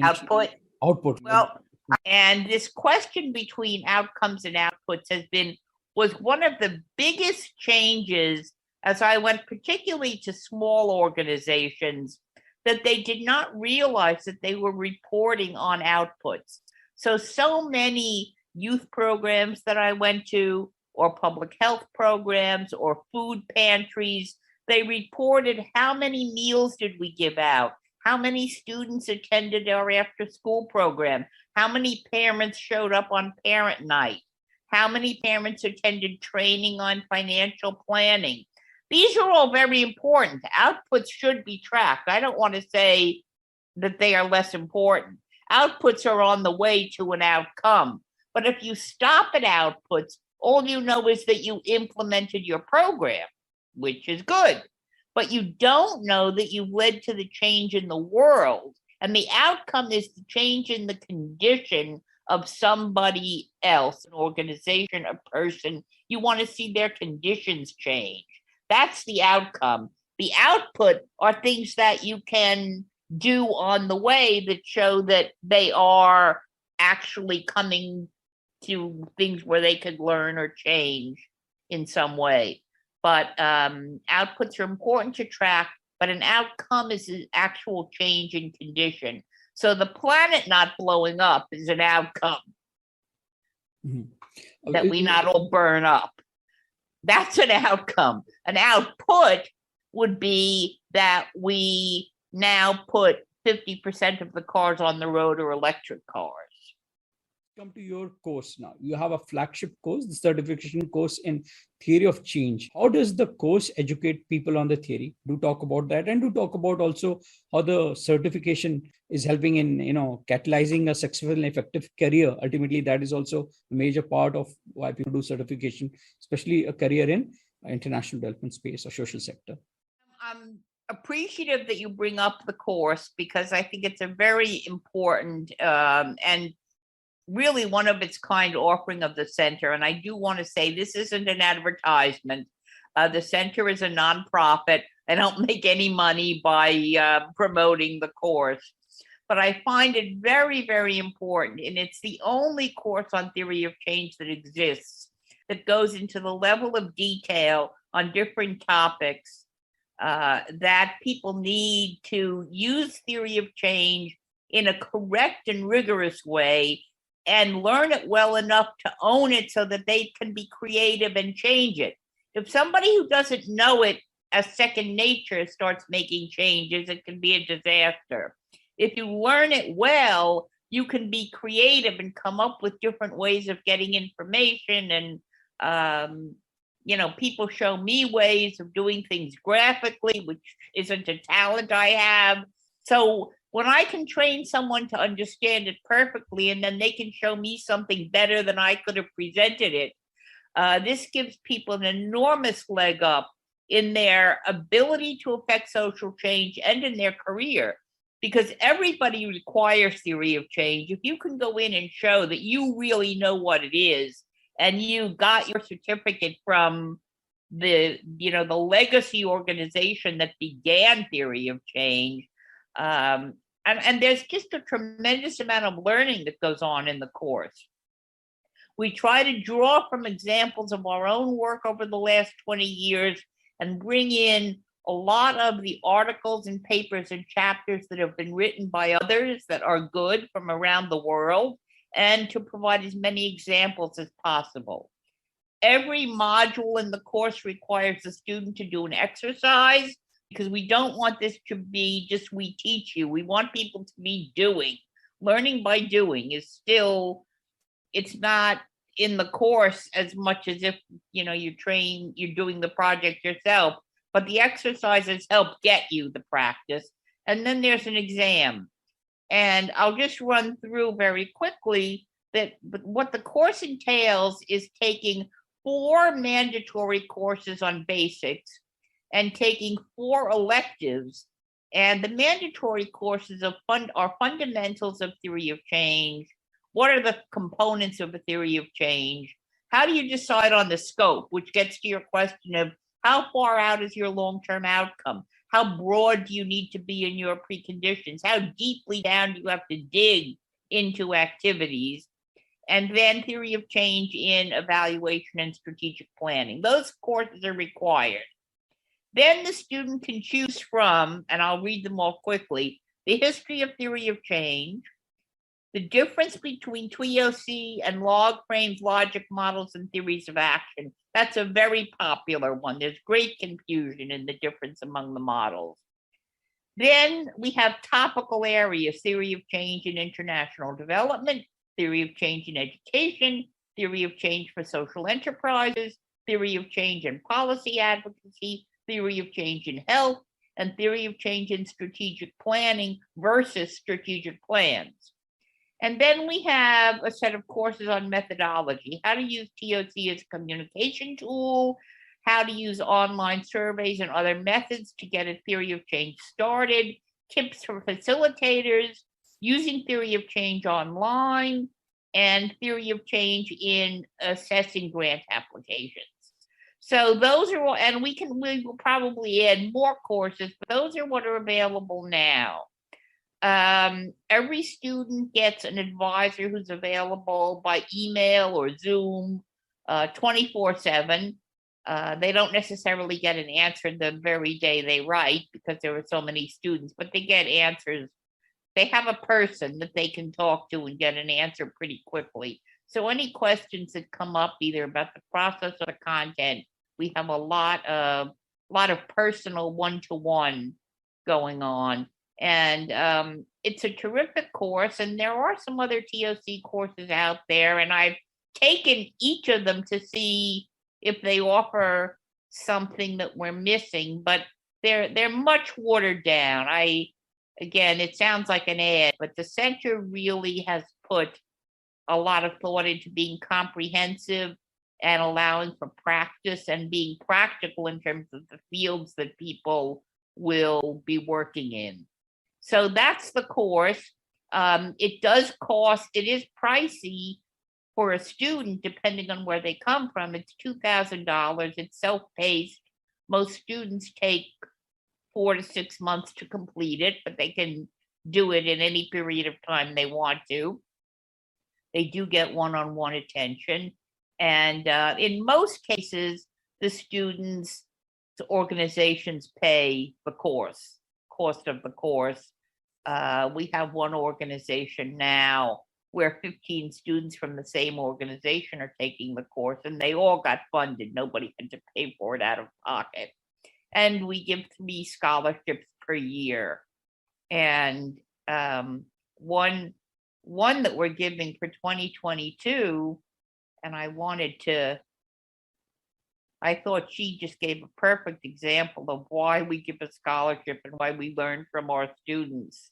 output? Well, And this question between outcomes and outputs was one of the biggest changes as I went particularly to small organizations, that they did not realize that they were reporting on outputs. So many youth programs that I went to, or public health programs, or food pantries, they reported how many meals did we give out, how many students attended our after school program, how many parents showed up on parent night, how many parents attended training on financial planning. These are all very important. Outputs should be tracked. I don't want to say that they are less important. Outputs are on the way to an outcome. But if you stop at outputs, all you know is that you implemented your program, which is good. But you don't know that you've led to the change in the world. And the outcome is the change in the condition of somebody else, an organization, a person. You want to see their conditions change. That's the outcome. The output are things that you can do on the way that show that they are actually coming to things where they could learn or change in some way. But outputs are important to track, but an outcome is an actual change in condition. So the planet not blowing up is an outcome. Mm-hmm. That we not all burn up. That's an outcome. An output would be that we now put 50% of the cars on the road are electric cars. Come to your course now. You have a flagship course, the certification course in theory of change. How does the course educate people on the theory? Do talk about that, and do talk about also how the certification is helping in, catalyzing a successful and effective career. Ultimately, that is also a major part of why people do certification, especially a career in international development space or social sector. I'm appreciative that you bring up the course, because I think it's a very important and really one of its kind offering of the center. And I do want to say this isn't an advertisement. The center is a nonprofit. I don't make any money by promoting the course, but I find it very, very important. And it's the only course on theory of change that exists that goes into the level of detail on different topics that people need to use theory of change in a correct and rigorous way, and learn it well enough to own it so that they can be creative and change it. If somebody who doesn't know it as second nature starts making changes, it can be a disaster. If you learn it well, you can be creative and come up with different ways of getting information. And, people show me ways of doing things graphically, which isn't a talent I have. So when I can train someone to understand it perfectly, and then they can show me something better than I could have presented it, this gives people an enormous leg up in their ability to affect social change and in their career, because everybody requires theory of change. If you can go in and show that you really know what it is, and you got your certificate from the legacy organization that began theory of change, and there's just a tremendous amount of learning that goes on in the course. We try to draw from examples of our own work over the last 20 years and bring in a lot of the articles and papers and chapters that have been written by others that are good from around the world, and to provide as many examples as possible. Every module in the course requires the student to do an exercise, because we don't want this to be just we teach you. We want people to be doing. Learning by doing is still, it's not in the course as much as if, you're doing the project yourself, but the exercises help get you the practice. And then there's an exam. And I'll just run through very quickly that what the course entails is taking 4 mandatory courses on basics and taking 4 electives. And the mandatory courses are fundamentals of theory of change. What are the components of a theory of change? How do you decide on the scope, which gets to your question of how far out is your long-term outcome? How broad do you need to be in your preconditions? How deeply down do you have to dig into activities, and then theory of change in evaluation and strategic planning. Those courses are required. Then the student can choose from, and I'll read them all quickly, the history of theory of change, the difference between TWIOC and log frames, logic models, and theories of action. That's a very popular one. There's great confusion in the difference among the models. Then we have topical areas, theory of change in international development, theory of change in education, theory of change for social enterprises, theory of change in policy advocacy, theory of change in health, and theory of change in strategic planning versus strategic plans. And then we have a set of courses on methodology, how to use TOC as a communication tool, how to use online surveys and other methods to get a theory of change started, tips for facilitators, using theory of change online, and theory of change in assessing grant applications. So those are, and we will probably add more courses, but those are what are available now. Every student gets an advisor who's available by email or Zoom 24/7. They don't necessarily get an answer the very day they write because there are so many students, but they get answers. They have a person that they can talk to and get an answer pretty quickly. So any questions that come up either about the process or the content, we have a lot of personal one-to-one going on. And it's a terrific course, and there are some other TOC courses out there, and I've taken each of them to see if they offer something that we're missing, but they're much watered down. Again, it sounds like an ad, but the center really has put a lot of thought into being comprehensive and allowing for practice and being practical in terms of the fields that people will be working in. So that's the course. It does cost, it is pricey for a student, depending on where they come from. It's $2,000. It's self-paced. Most students take 4 to 6 months to complete it, but they can do it in any period of time they want to. They do get one-on-one attention. And in most cases, the students' organizations pay the cost of the course. We have one organization now where 15 students from the same organization are taking the course, and they all got funded. Nobody had to pay for it out of pocket. And we give 3 scholarships per year. And one that we're giving for 2022, and I thought she just gave a perfect example of why we give a scholarship and why we learn from our students,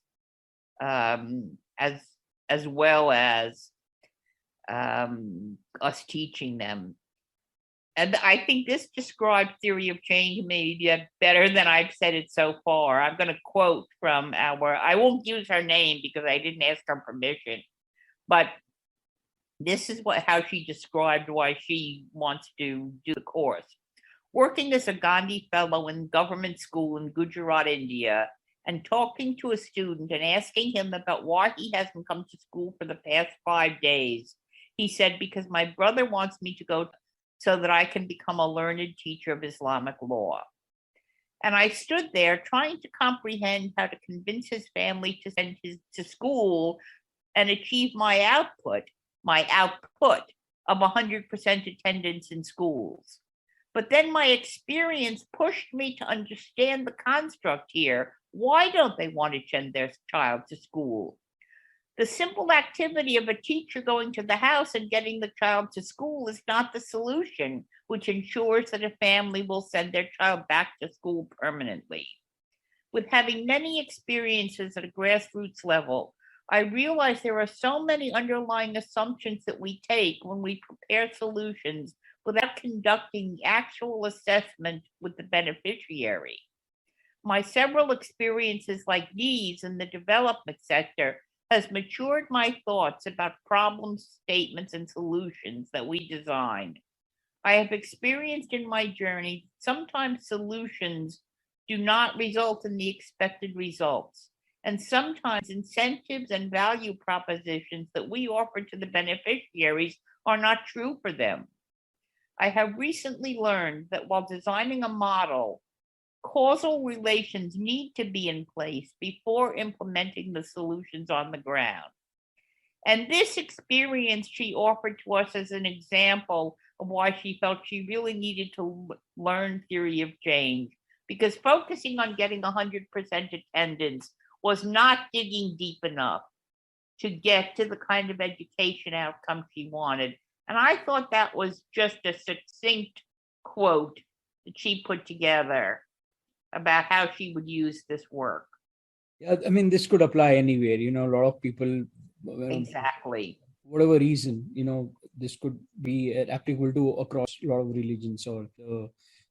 as well as us teaching them. And I think this describes theory of change maybe better than I've said it so far. I'm going to quote from I won't use her name because I didn't ask her permission, but this is how she described why she wants to do the course. Working as a Gandhi Fellow in government school in Gujarat, India, and talking to a student and asking him about why he hasn't come to school for the past 5 days, he said, because my brother wants me to go so that I can become a learned teacher of Islamic law. And I stood there trying to comprehend how to convince his family to send him to school and achieve my output of 100% attendance in schools. But then my experience pushed me to understand the construct here. Why don't they want to send their child to school? The simple activity of a teacher going to the house and getting the child to school is not the solution, which ensures that a family will send their child back to school permanently. With having many experiences at a grassroots level, I realize there are so many underlying assumptions that we take when we prepare solutions without conducting the actual assessment with the beneficiary. My several experiences like these in the development sector has matured my thoughts about problems, statements, and solutions that we designed. I have experienced in my journey sometimes solutions do not result in the expected results, and sometimes incentives and value propositions that we offer to the beneficiaries are not true for them. I have recently learned that while designing a model, causal relations need to be in place before implementing the solutions on the ground. And this experience she offered to us as an example of why she felt she really needed to learn theory of change, because focusing on getting 100% attendance was not digging deep enough to get to the kind of education outcome she wanted. And I thought that was just a succinct quote that she put together about how she would use this work. Yeah, I mean, this could apply anywhere. A lot of people, Exactly. whatever reason, this could be applicable to across a lot of religions or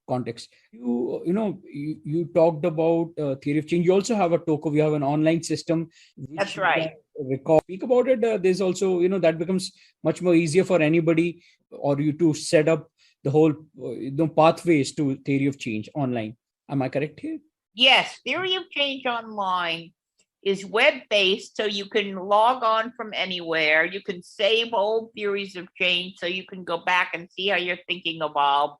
context. You talked about theory of change. You also have a token. You have an online system which That's you right. can record. Speak about it. There's also, that becomes much more easier for anybody or you to set up the whole pathways to theory of change online. Am I correct here? Yes, Theory of Change Online is web-based, so you can log on from anywhere. You can save old theories of change, so you can go back and see how your thinking evolved.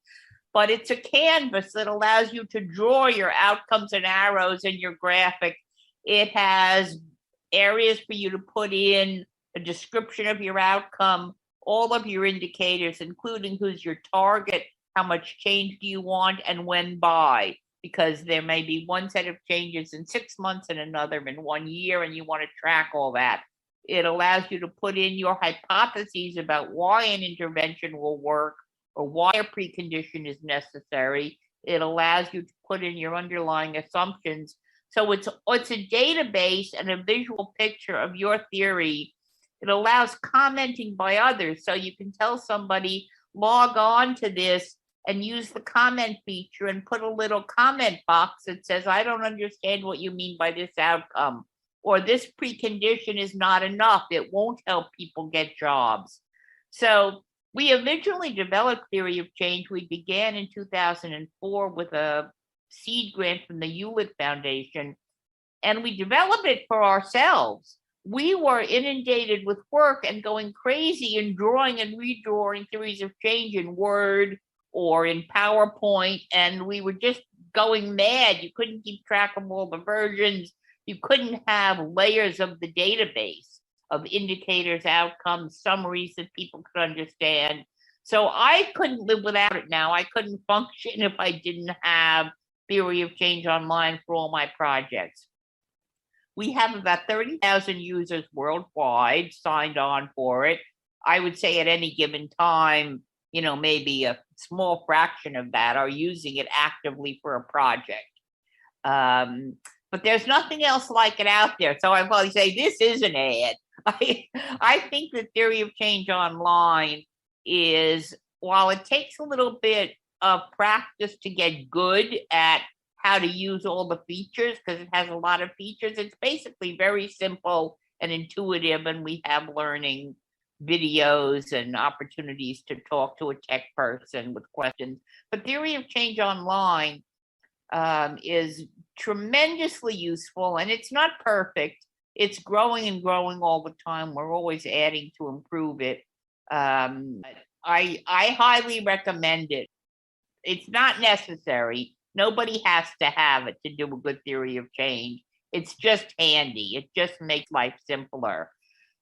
But it's a canvas that allows you to draw your outcomes and arrows in your graphic. It has areas for you to put in a description of your outcome, all of your indicators, including who's your target, how much change do you want, and when by, because there may be one set of changes in 6 months and another in 1 year, and you want to track all that. It allows you to put in your hypotheses about why an intervention will work or why a precondition is necessary. It allows you to put in your underlying assumptions. So it's a database and a visual picture of your theory. It allows commenting by others. So you can tell somebody, log on to this and use the comment feature and put a little comment box that says, I don't understand what you mean by this outcome, or this precondition is not enough. It won't help people get jobs. So we originally developed Theory of Change. We began in 2004 with a seed grant from the Hewlett Foundation, and we developed it for ourselves. We were inundated with work and going crazy and drawing and redrawing theories of change in Word or in PowerPoint, and we were just going mad. You couldn't keep track of all the versions. You couldn't have layers of the database of indicators, outcomes, summaries that people could understand. So I couldn't live without it now. I couldn't function if I didn't have Theory of Change Online for all my projects. We have about 30,000 users worldwide signed on for it. I would say at any given time, maybe a small fraction of that are using it actively for a project. But there's nothing else like it out there. So I probably say this is an ad. I think the Theory of Change Online is, while it takes a little bit of practice to get good at how to use all the features, because it has a lot of features, it's basically very simple and intuitive, and we have learning videos and opportunities to talk to a tech person with questions. But Theory of Change Online is tremendously useful, and it's not perfect. It's growing and growing all the time. We're always adding to improve it. I highly recommend it. It's not necessary. Nobody has to have it to do a good theory of change. It's just handy. It just makes life simpler.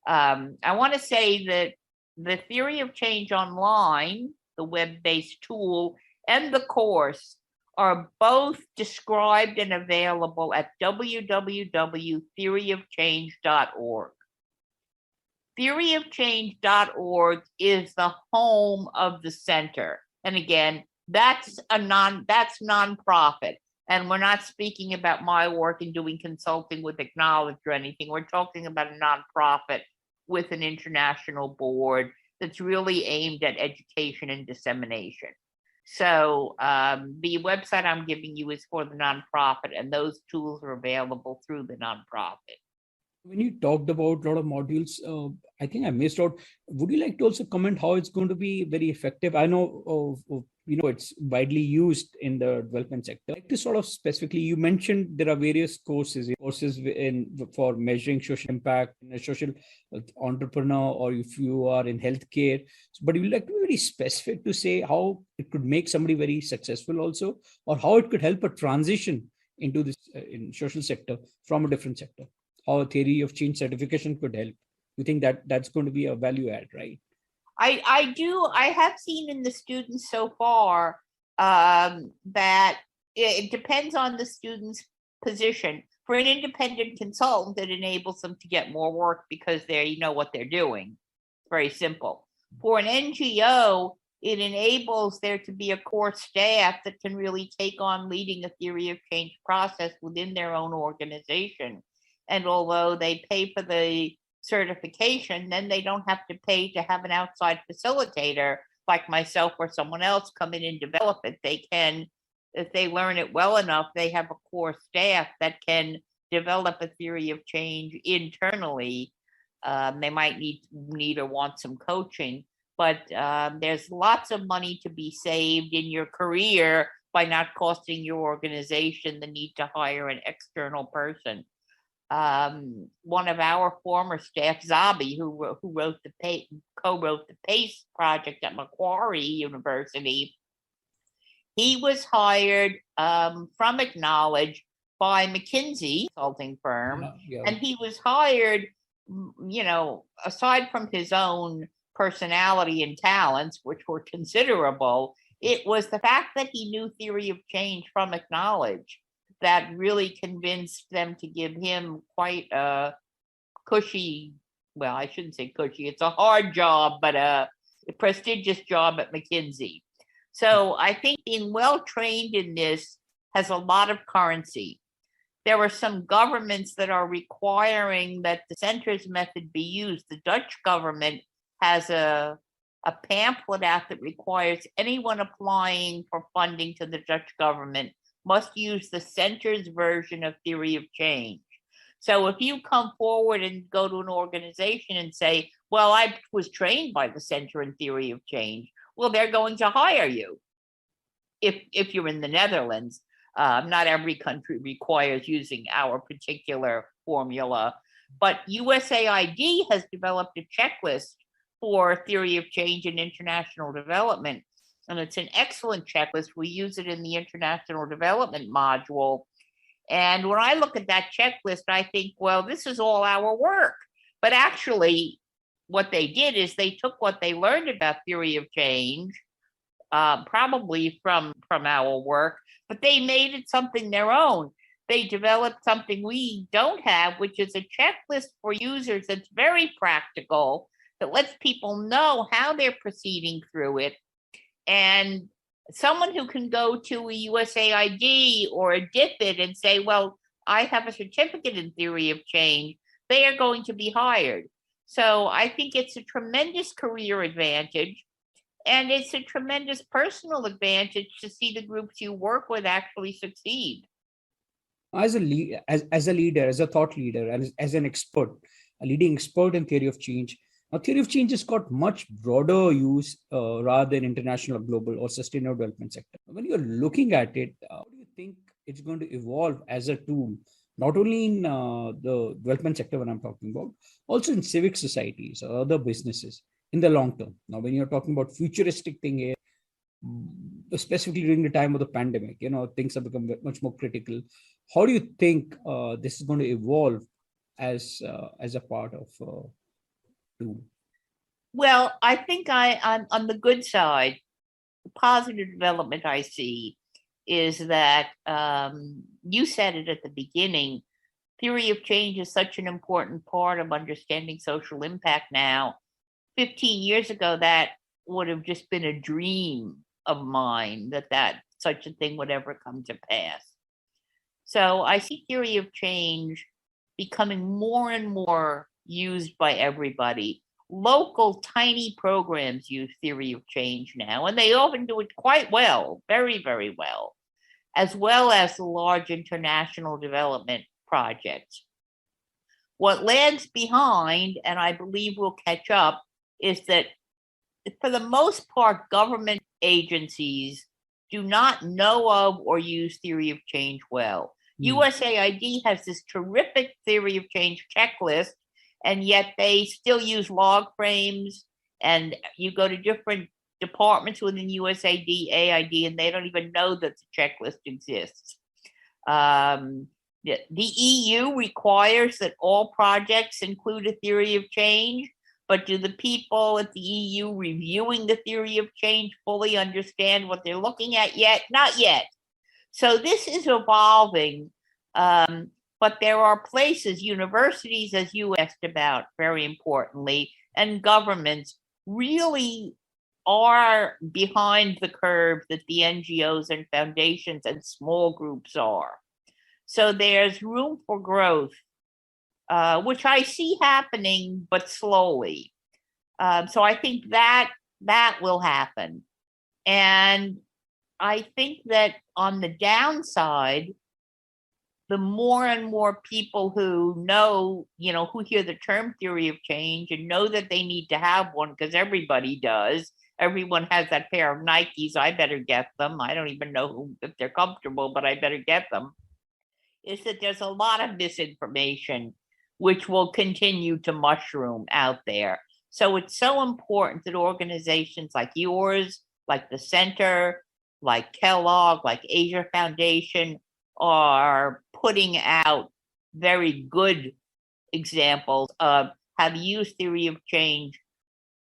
I want to say that the Theory of Change Online, the web-based tool, and the course are both described and available at www.theoryofchange.org. Theoryofchange.org is the home of the center. And again, that's nonprofit. And we're not speaking about my work in doing consulting with ActKnowledge or anything. We're talking about a nonprofit with an international board that's really aimed at education and dissemination. So the website I'm giving you is for the nonprofit, and those tools are available through the nonprofit. When you talked about a lot of modules, I think I missed out. Would you like to also comment how it's going to be very effective? I know, it's widely used in the development sector. I'd like to sort of specifically, you mentioned there are various courses for measuring social impact, in a social entrepreneur, or if you are in healthcare. But you would like to be very specific to say how it could make somebody very successful also, or how it could help a transition into this in social sector from a different sector. How a theory of change certification could help. You think that that's going to be a value add, right? I have seen in the students so far that it depends on the student's position. For an independent consultant, it enables them to get more work because they know what they're doing. It's very simple. For an NGO, it enables there to be a core staff that can really take on leading a theory of change process within their own organization. And although they pay for the certification, then they don't have to pay to have an outside facilitator like myself or someone else come in and develop it. They can, if they learn it well enough, they have a core staff that can develop a theory of change internally. They might need or want some coaching, but there's lots of money to be saved in your career by not costing your organization the need to hire an external person. One of our former staff, Zabi, who co-wrote the PACE project at Macquarie University, he was hired from ActKnowledge by McKinsey consulting firm, and he was hired, aside from his own personality and talents, which were considerable, it was the fact that he knew theory of change from ActKnowledge that really convinced them to give him quite a cushy, well, I shouldn't say cushy, it's a hard job, but a prestigious job at McKinsey. So I think being well trained in this has a lot of currency. There are some governments that are requiring that the center's method be used. The Dutch government has a pamphlet out that requires anyone applying for funding to the Dutch government must use the center's version of theory of change. So if you come forward and go to an organization and say, well, I was trained by the center in theory of change, well, they're going to hire you if you're in the Netherlands. Not every country requires using our particular formula, but USAID has developed a checklist for theory of change and international development. And it's an excellent checklist. We use it in the international development module. And when I look at that checklist, I think, well, this is all our work. But actually, what they did is they took what they learned about theory of change, probably from our work, but they made it something their own. They developed something we don't have, which is a checklist for users that's very practical, that lets people know how they're proceeding through it. And someone who can go to a USAID or a DFID and say, well, I have a certificate in theory of change, they are going to be hired. So I think it's a tremendous career advantage. And it's a tremendous personal advantage to see the groups you work with actually succeed. As a leader, as a thought leader, and as an expert, a leading expert in theory of change, now, theory of change has got much broader use rather than international, global, or sustainable development sector. When you're looking at it, how do you think it's going to evolve as a tool, not only in the development sector when I'm talking about, also in civic societies or other businesses in the long term? Now, when you're talking about futuristic thing here, specifically during the time of the pandemic, things have become much more critical. How do you think this is going to evolve as a part of tool? Well, I think I'm on the good side. The positive development I see is that you said it at the beginning. Theory of change is such an important part of understanding social impact now. 15 years ago, that would have just been a dream of mine that such a thing would ever come to pass. So I see theory of change becoming more and more used by everybody. Local tiny programs use theory of change now, and they often do it quite well, very, very well as the large international development projects. What lags behind, and I believe will catch up, is that for the most part, government agencies do not know of or use theory of change well. USAID has this terrific theory of change checklist, and yet they still use log frames, and you go to different departments within USAID, AID, and they don't even know that the checklist exists. The EU requires that all projects include a theory of change, but do the people at the EU reviewing the theory of change fully understand what they're looking at yet? Not yet. So this is evolving, but there are places, universities, as you asked about, very importantly, and governments really are behind the curve that the NGOs and foundations and small groups are. So there's room for growth, which I see happening, but slowly. So I think that will happen. And I think that on the downside, the more and more people who know, who hear the term theory of change and know that they need to have one, because everybody does. Everyone has that pair of Nikes. I better get them. I don't even know if they're comfortable, but I better get them. Is that there's a lot of misinformation which will continue to mushroom out there. So it's so important that organizations like yours, like the Center, like Kellogg, like Asia Foundation, are putting out very good examples of how to use theory of change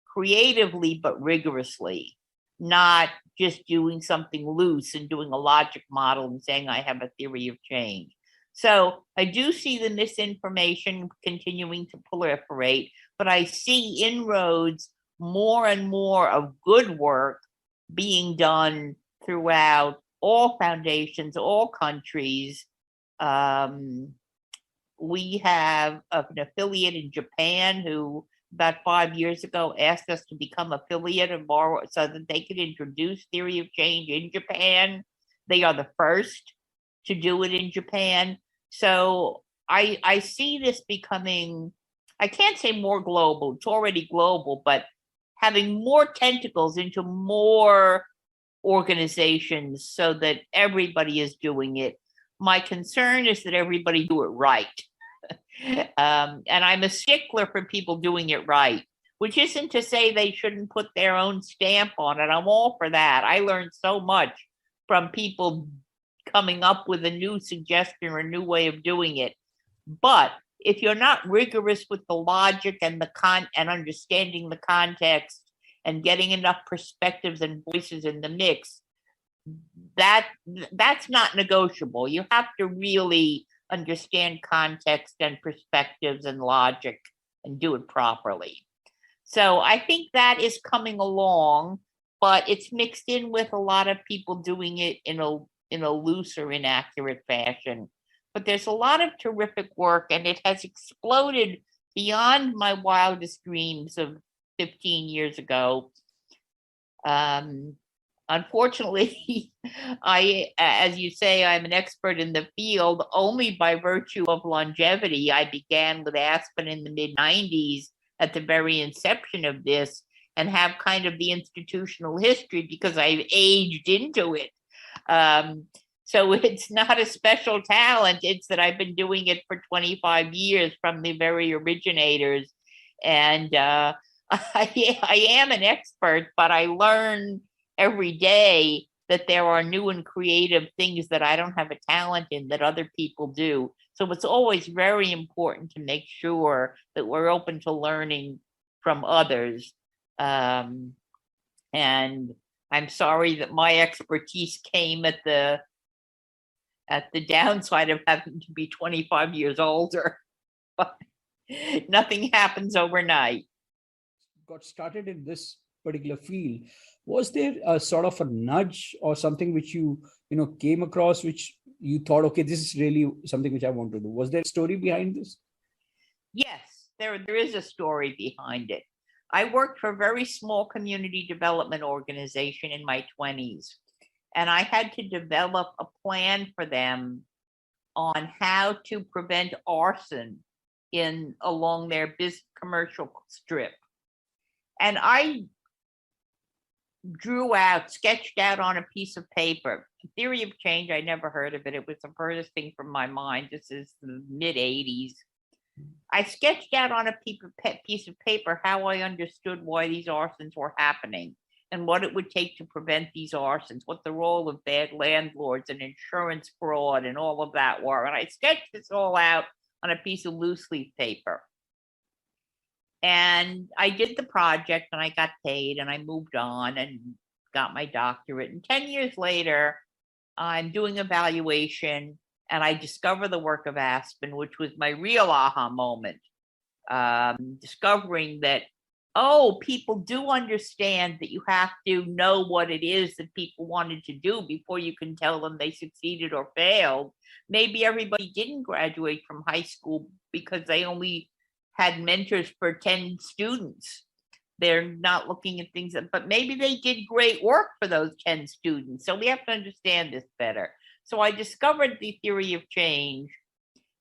creatively but rigorously, not just doing something loose and doing a logic model and saying I have a theory of change. So I do see the misinformation continuing to proliferate, but I see inroads, more and more of good work being done throughout all foundations, all countries. We have an affiliate in Japan who about 5 years ago asked us to become affiliate and borrow so that they could introduce theory of change in Japan. They are the first to do it in Japan. So I see this becoming, I can't say more global, it's already global, but having more tentacles into more organizations so that everybody is doing it. My concern is that everybody do it right. And I'm a stickler for people doing it right, which isn't to say they shouldn't put their own stamp on it. I'm all for that. I learned so much from people coming up with a new suggestion or a new way of doing it. But if you're not rigorous with the logic and and understanding the context and getting enough perspectives and voices in the mix, that's not negotiable. You have to really understand context and perspectives and logic and do it properly. So I think that is coming along, but it's mixed in with a lot of people doing it in a loose or inaccurate fashion. But there's a lot of terrific work, and it has exploded beyond my wildest dreams of 15 years ago. Unfortunately, as you say, I'm an expert in the field only by virtue of longevity. I began with Aspen in the mid-90s at the very inception of this, and have kind of the institutional history because I've aged into it. So it's not a special talent. It's that I've been doing it for 25 years from the very originators. And I am an expert, but I learn every day that there are new and creative things that I don't have a talent in that other people do. So it's always very important to make sure that we're open to learning from others. And I'm sorry that my expertise came at the downside of having to be 25 years older. But nothing happens overnight. Got started in this particular field. Was there a sort of a nudge or something which you came across, which you thought, okay, this is really something which I want to do? Was there a story behind this? Yes, there is a story behind it. I worked for a very small community development organization in my 20s, and I had to develop a plan for them on how to prevent arson along their commercial strip. And I sketched out on a piece of paper. Theory of change, I never heard of it. It was the furthest thing from my mind. This is the mid-'80s. I sketched out on a piece of paper how I understood why these arsons were happening and what it would take to prevent these arsons, what the role of bad landlords and insurance fraud and all of that were. And I sketched this all out on a piece of loose leaf paper. And I did the project and I got paid and I moved on and got my doctorate. And 10 years later, I'm doing evaluation and I discover the work of Aspen, which was my real aha moment. Discovering that, people do understand that you have to know what it is that people wanted to do before you can tell them they succeeded or failed. Maybe everybody didn't graduate from high school because they only had mentors for 10 students. They're not looking at things, but maybe they did great work for those 10 students. So we have to understand this better. So I discovered the theory of change,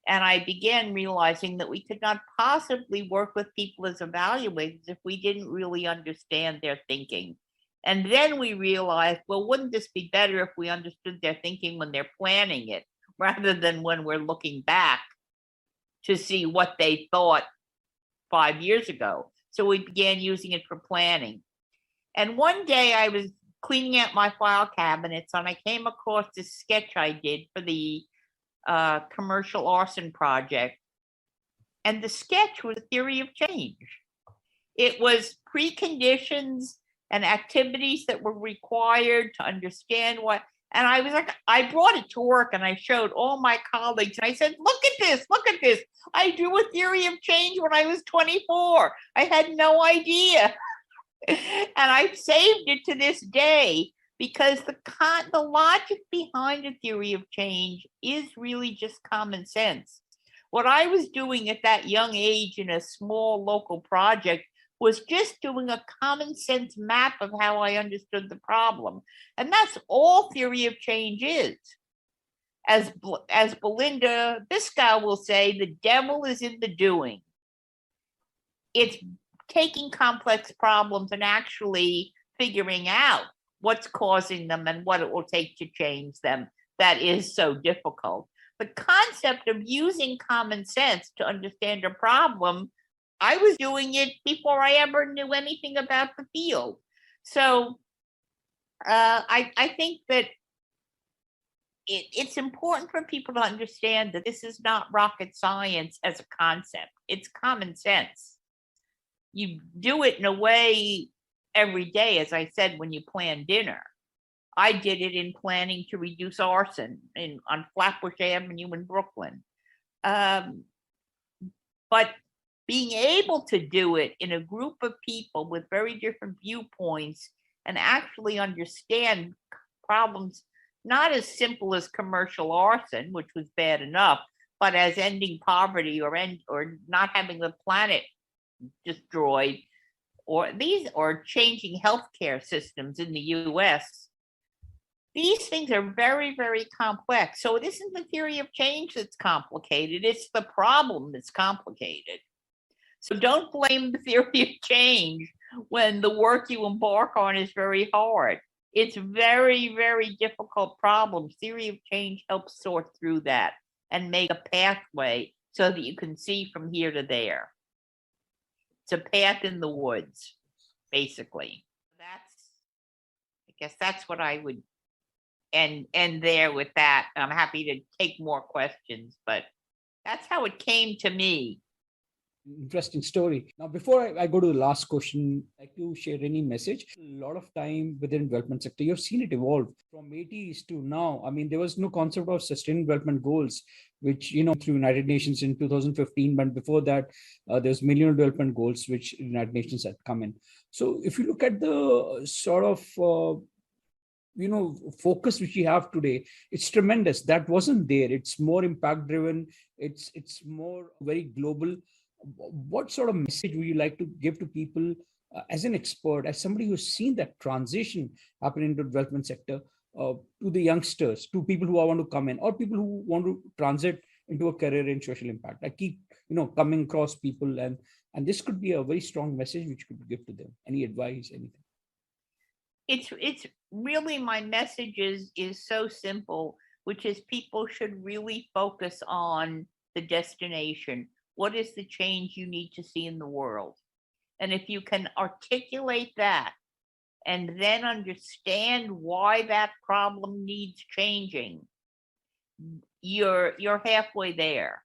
and I began realizing that we could not possibly work with people as evaluators if we didn't really understand their thinking. And then we realized, well, wouldn't this be better if we understood their thinking when they're planning it, rather than when we're looking back to see what they thought 5 years ago. So we began using it for planning. And one day I was cleaning out my file cabinets and I came across this sketch I did for the commercial arson project. And the sketch was a theory of change. It was preconditions and activities that were required to understand what. And I was like, I brought it to work and I showed all my colleagues and I said, look at this, look at this. I drew a theory of change when I was 24. I had no idea. And I've saved it to this day because the logic behind a theory of change is really just common sense. What I was doing at that young age in a small local project was just doing a common sense map of how I understood the problem. And that's all theory of change is. As Belinda Biscoe will say, the devil is in the doing. It's taking complex problems and actually figuring out what's causing them and what it will take to change them that is so difficult. The concept of using common sense to understand a problem, I was doing it before I ever knew anything about the field. So I think that it's important for people to understand that this is not rocket science as a concept. It's common sense. You do it in a way every day, as I said, when you plan dinner. I did it in planning to reduce arson on Flatbush Avenue in Brooklyn. But being able to do it in a group of people with very different viewpoints and actually understand problems, not as simple as commercial arson, which was bad enough, but as ending poverty or not having the planet destroyed, or changing healthcare systems in the US. These things are very, very complex. So it isn't the theory of change that's complicated, it's the problem that's complicated. So don't blame the theory of change when the work you embark on is very hard. It's very, very difficult problems. Theory of change helps sort through that and make a pathway so that you can see from here to there. It's a path in the woods, basically. I guess that's what I would end there with that. I'm happy to take more questions, but that's how it came to me. Interesting story. Now, before I go to the last question, I'd like to share any message. A lot of time within development sector, you've seen it evolve from 80s to now. I mean, there was no concept of sustainable development goals, which, through United Nations in 2015. But before that, there's Millennium Development Goals, which United Nations had come in. So if you look at the sort of focus which we have today, it's tremendous. That wasn't there. It's more impact driven. It's more very global. What sort of message would you like to give to people as an expert, as somebody who's seen that transition happen into the development sector, to the youngsters, to people who want to come in, or people who want to transit into a career in social impact. I keep, coming across people, and this could be a very strong message which could give to them. Any advice, anything? It's really, my message is so simple, which is people should really focus on the destination. What is the change you need to see in the world? And if you can articulate that and then understand why that problem needs changing, you're halfway there.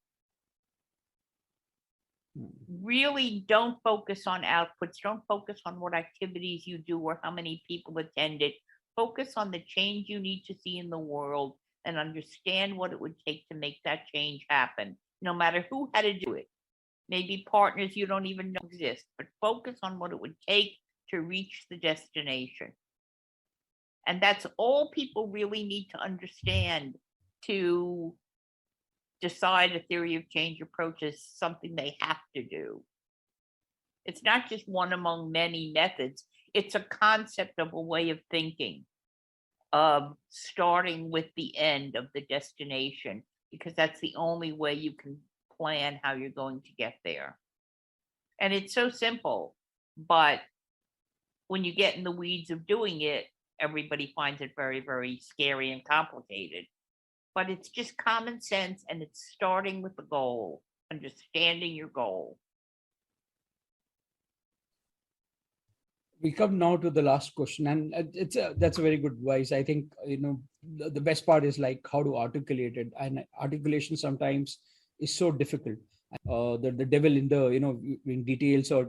Really don't focus on outputs. Don't focus on what activities you do or how many people attend it. Focus on the change you need to see in the world and understand what it would take to make that change happen, no matter who had to do it. Maybe partners you don't even know exist, but focus on what it would take to reach the destination. And that's all people really need to understand to decide a theory of change approach is something they have to do. It's not just one among many methods. It's a concept of a way of thinking, of starting with the end of the destination, because that's the only way you can plan how you're going to get there. And it's so simple, but when you get in the weeds of doing it, everybody finds it very, very scary and complicated. But it's just common sense, and it's starting with the goal, understanding your goal. We come now to the last question, and that's a very good advice. I think, the best part is like how to articulate it, and articulation sometimes is so difficult. The devil in the in details, or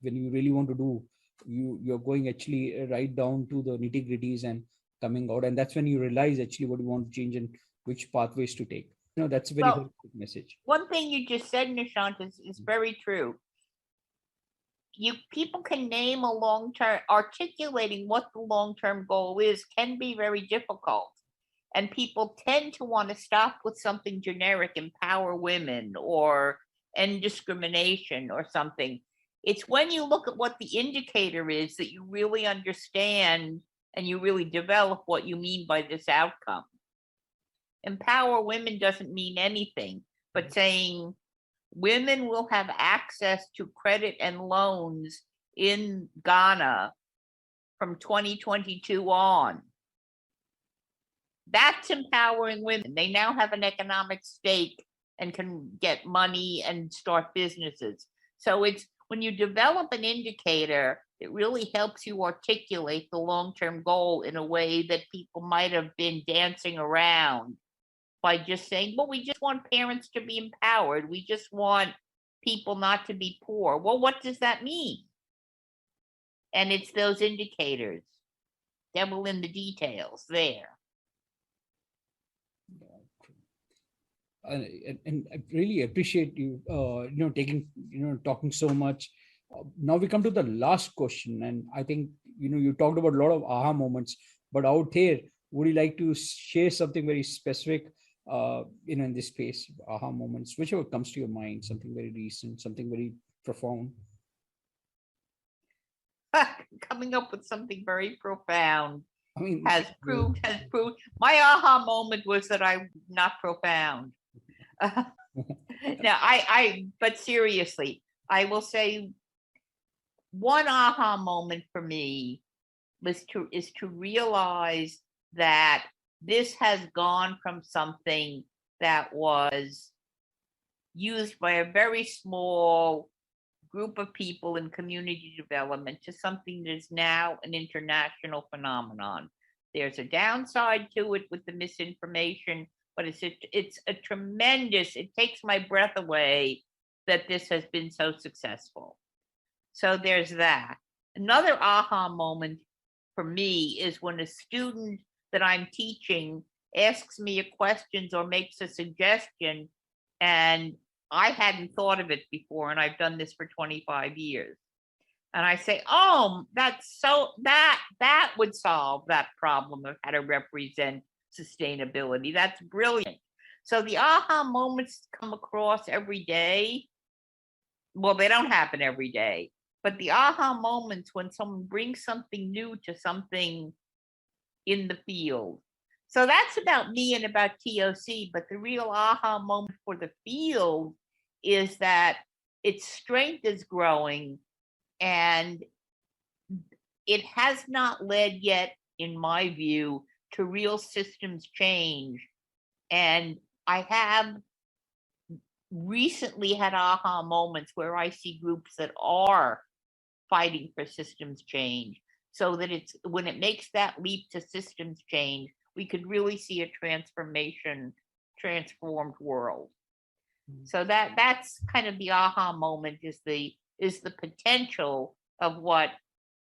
when you really want to do, you're going actually right down to the nitty gritties and coming out, and that's when you realize actually what you want to change and which pathways to take. That's a very good message. One thing you just said, Nishant, is very true. People can name a long-term, articulating what the long-term goal is can be very difficult. And people tend to want to stop with something generic, empower women or end discrimination or something. It's when you look at what the indicator is that you really understand and you really develop what you mean by this outcome. Empower women doesn't mean anything, but saying women will have access to credit and loans in Ghana from 2022 on. That's empowering women. They now have an economic stake and can get money and start businesses. So it's when you develop an indicator, it really helps you articulate the long-term goal in a way that people might have been dancing around by just saying, well, we just want parents to be empowered. We just want people not to be poor. Well, what does that mean? And it's those indicators. Devil in the details there. And I really appreciate you, talking so much. Now we come to the last question, and I think you talked about a lot of aha moments, but out here, would you like to share something very specific? In this space, aha moments, whichever comes to your mind, something very recent, something very profound. Coming up with something very profound. I mean, has proved. My aha moment was that I'm not profound. But seriously, I will say one aha moment for me is to realize that this has gone from something that was used by a very small group of people in community development to something that is now an international phenomenon. There's a downside to it with the misinformation, but it's a tremendous, it takes my breath away that this has been so successful. So there's that. Another aha moment for me is when a student that I'm teaching asks me a question or makes a suggestion, and I hadn't thought of it before, and I've done this for 25 years. And I say, oh, that would solve that problem of how to represent sustainability. That's brilliant. So the aha moments come across every day. Well, they don't happen every day, but the aha moments when someone brings something new to something in the field. So that's about me and about TOC, but the real aha moment for the field is that its strength is growing, and it has not led yet, in my view, to real systems change. And I have recently had aha moments where I see groups that are fighting for systems change, so that it's when it makes that leap to systems change, we could really see a transformed world. So that's kind of the aha moment, is the potential of what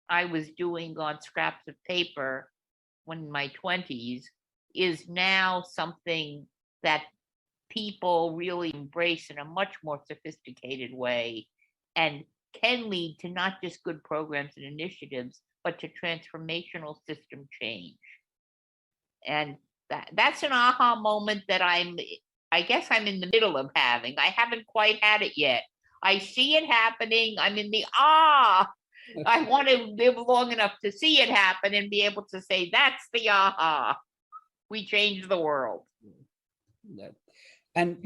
I was doing on scraps of paper when in my 20s is now something that people really embrace in a much more sophisticated way, and can lead to not just good programs and initiatives, but to transformational system change. And that's an aha moment that I guess I'm in the middle of having. I haven't quite had it yet. I see it happening. I'm in the I want to live long enough to see it happen and be able to say, that's the aha. We changed the world. And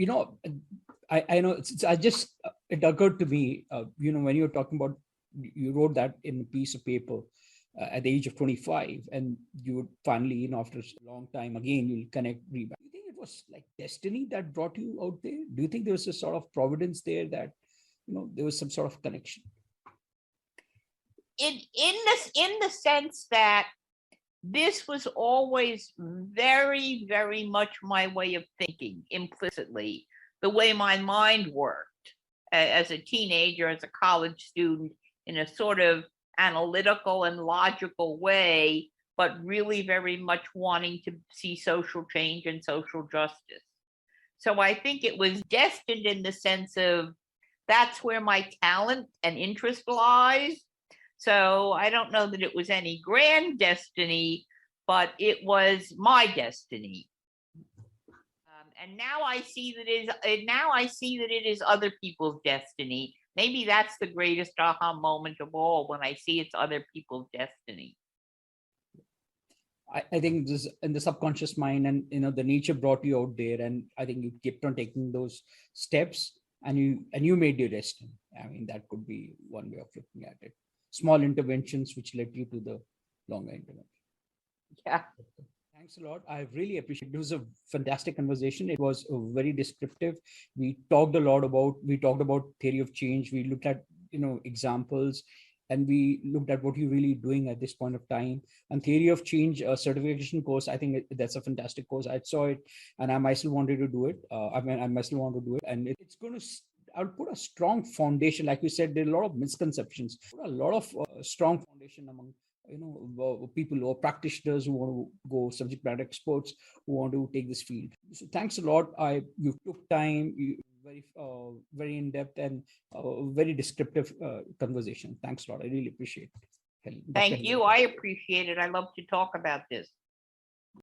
I know it occurred to me, when you were talking about, you wrote that in a piece of paper at the age of 25, and you would finally, after a long time again, you'll connect, rebound. Do you think it was like destiny that brought you out there? Do you think there was a sort of providence there, that there was some sort of connection? In the sense that this was always very, very much my way of thinking, implicitly, the way my mind worked as a teenager, as a college student, in a sort of analytical and logical way, but really very much wanting to see social change and social justice. So I think it was destined in the sense of that's where my talent and interest lies. So I don't know that it was any grand destiny, but it was my destiny. And now I see that it is other people's destiny. Maybe that's the greatest aha moment of all, when I see it's other people's destiny. I think this in the subconscious mind, and the nature brought you out there, and I think you kept on taking those steps, and you made your destiny. I mean, that could be one way of looking at it. Small interventions which led you to the longer intervention. Yeah. Thanks a lot. I really appreciate it. It was a fantastic conversation. It was very descriptive. We talked about theory of change. We looked at, examples, and we looked at what you're really doing at this point of time. And theory of change certification course, I think that's a fantastic course. I saw it, and I myself wanted to do it. I myself want to do it, and it's going to. I'll put a strong foundation. Like you said, there are a lot of misconceptions. Put a lot of strong foundation among people or practitioners who want to go, subject matter experts who want to take this field. So thanks a lot. You took time, very in depth, and very descriptive conversation. Thanks a lot. I really appreciate it. Thank you. I appreciate it. I love to talk about this.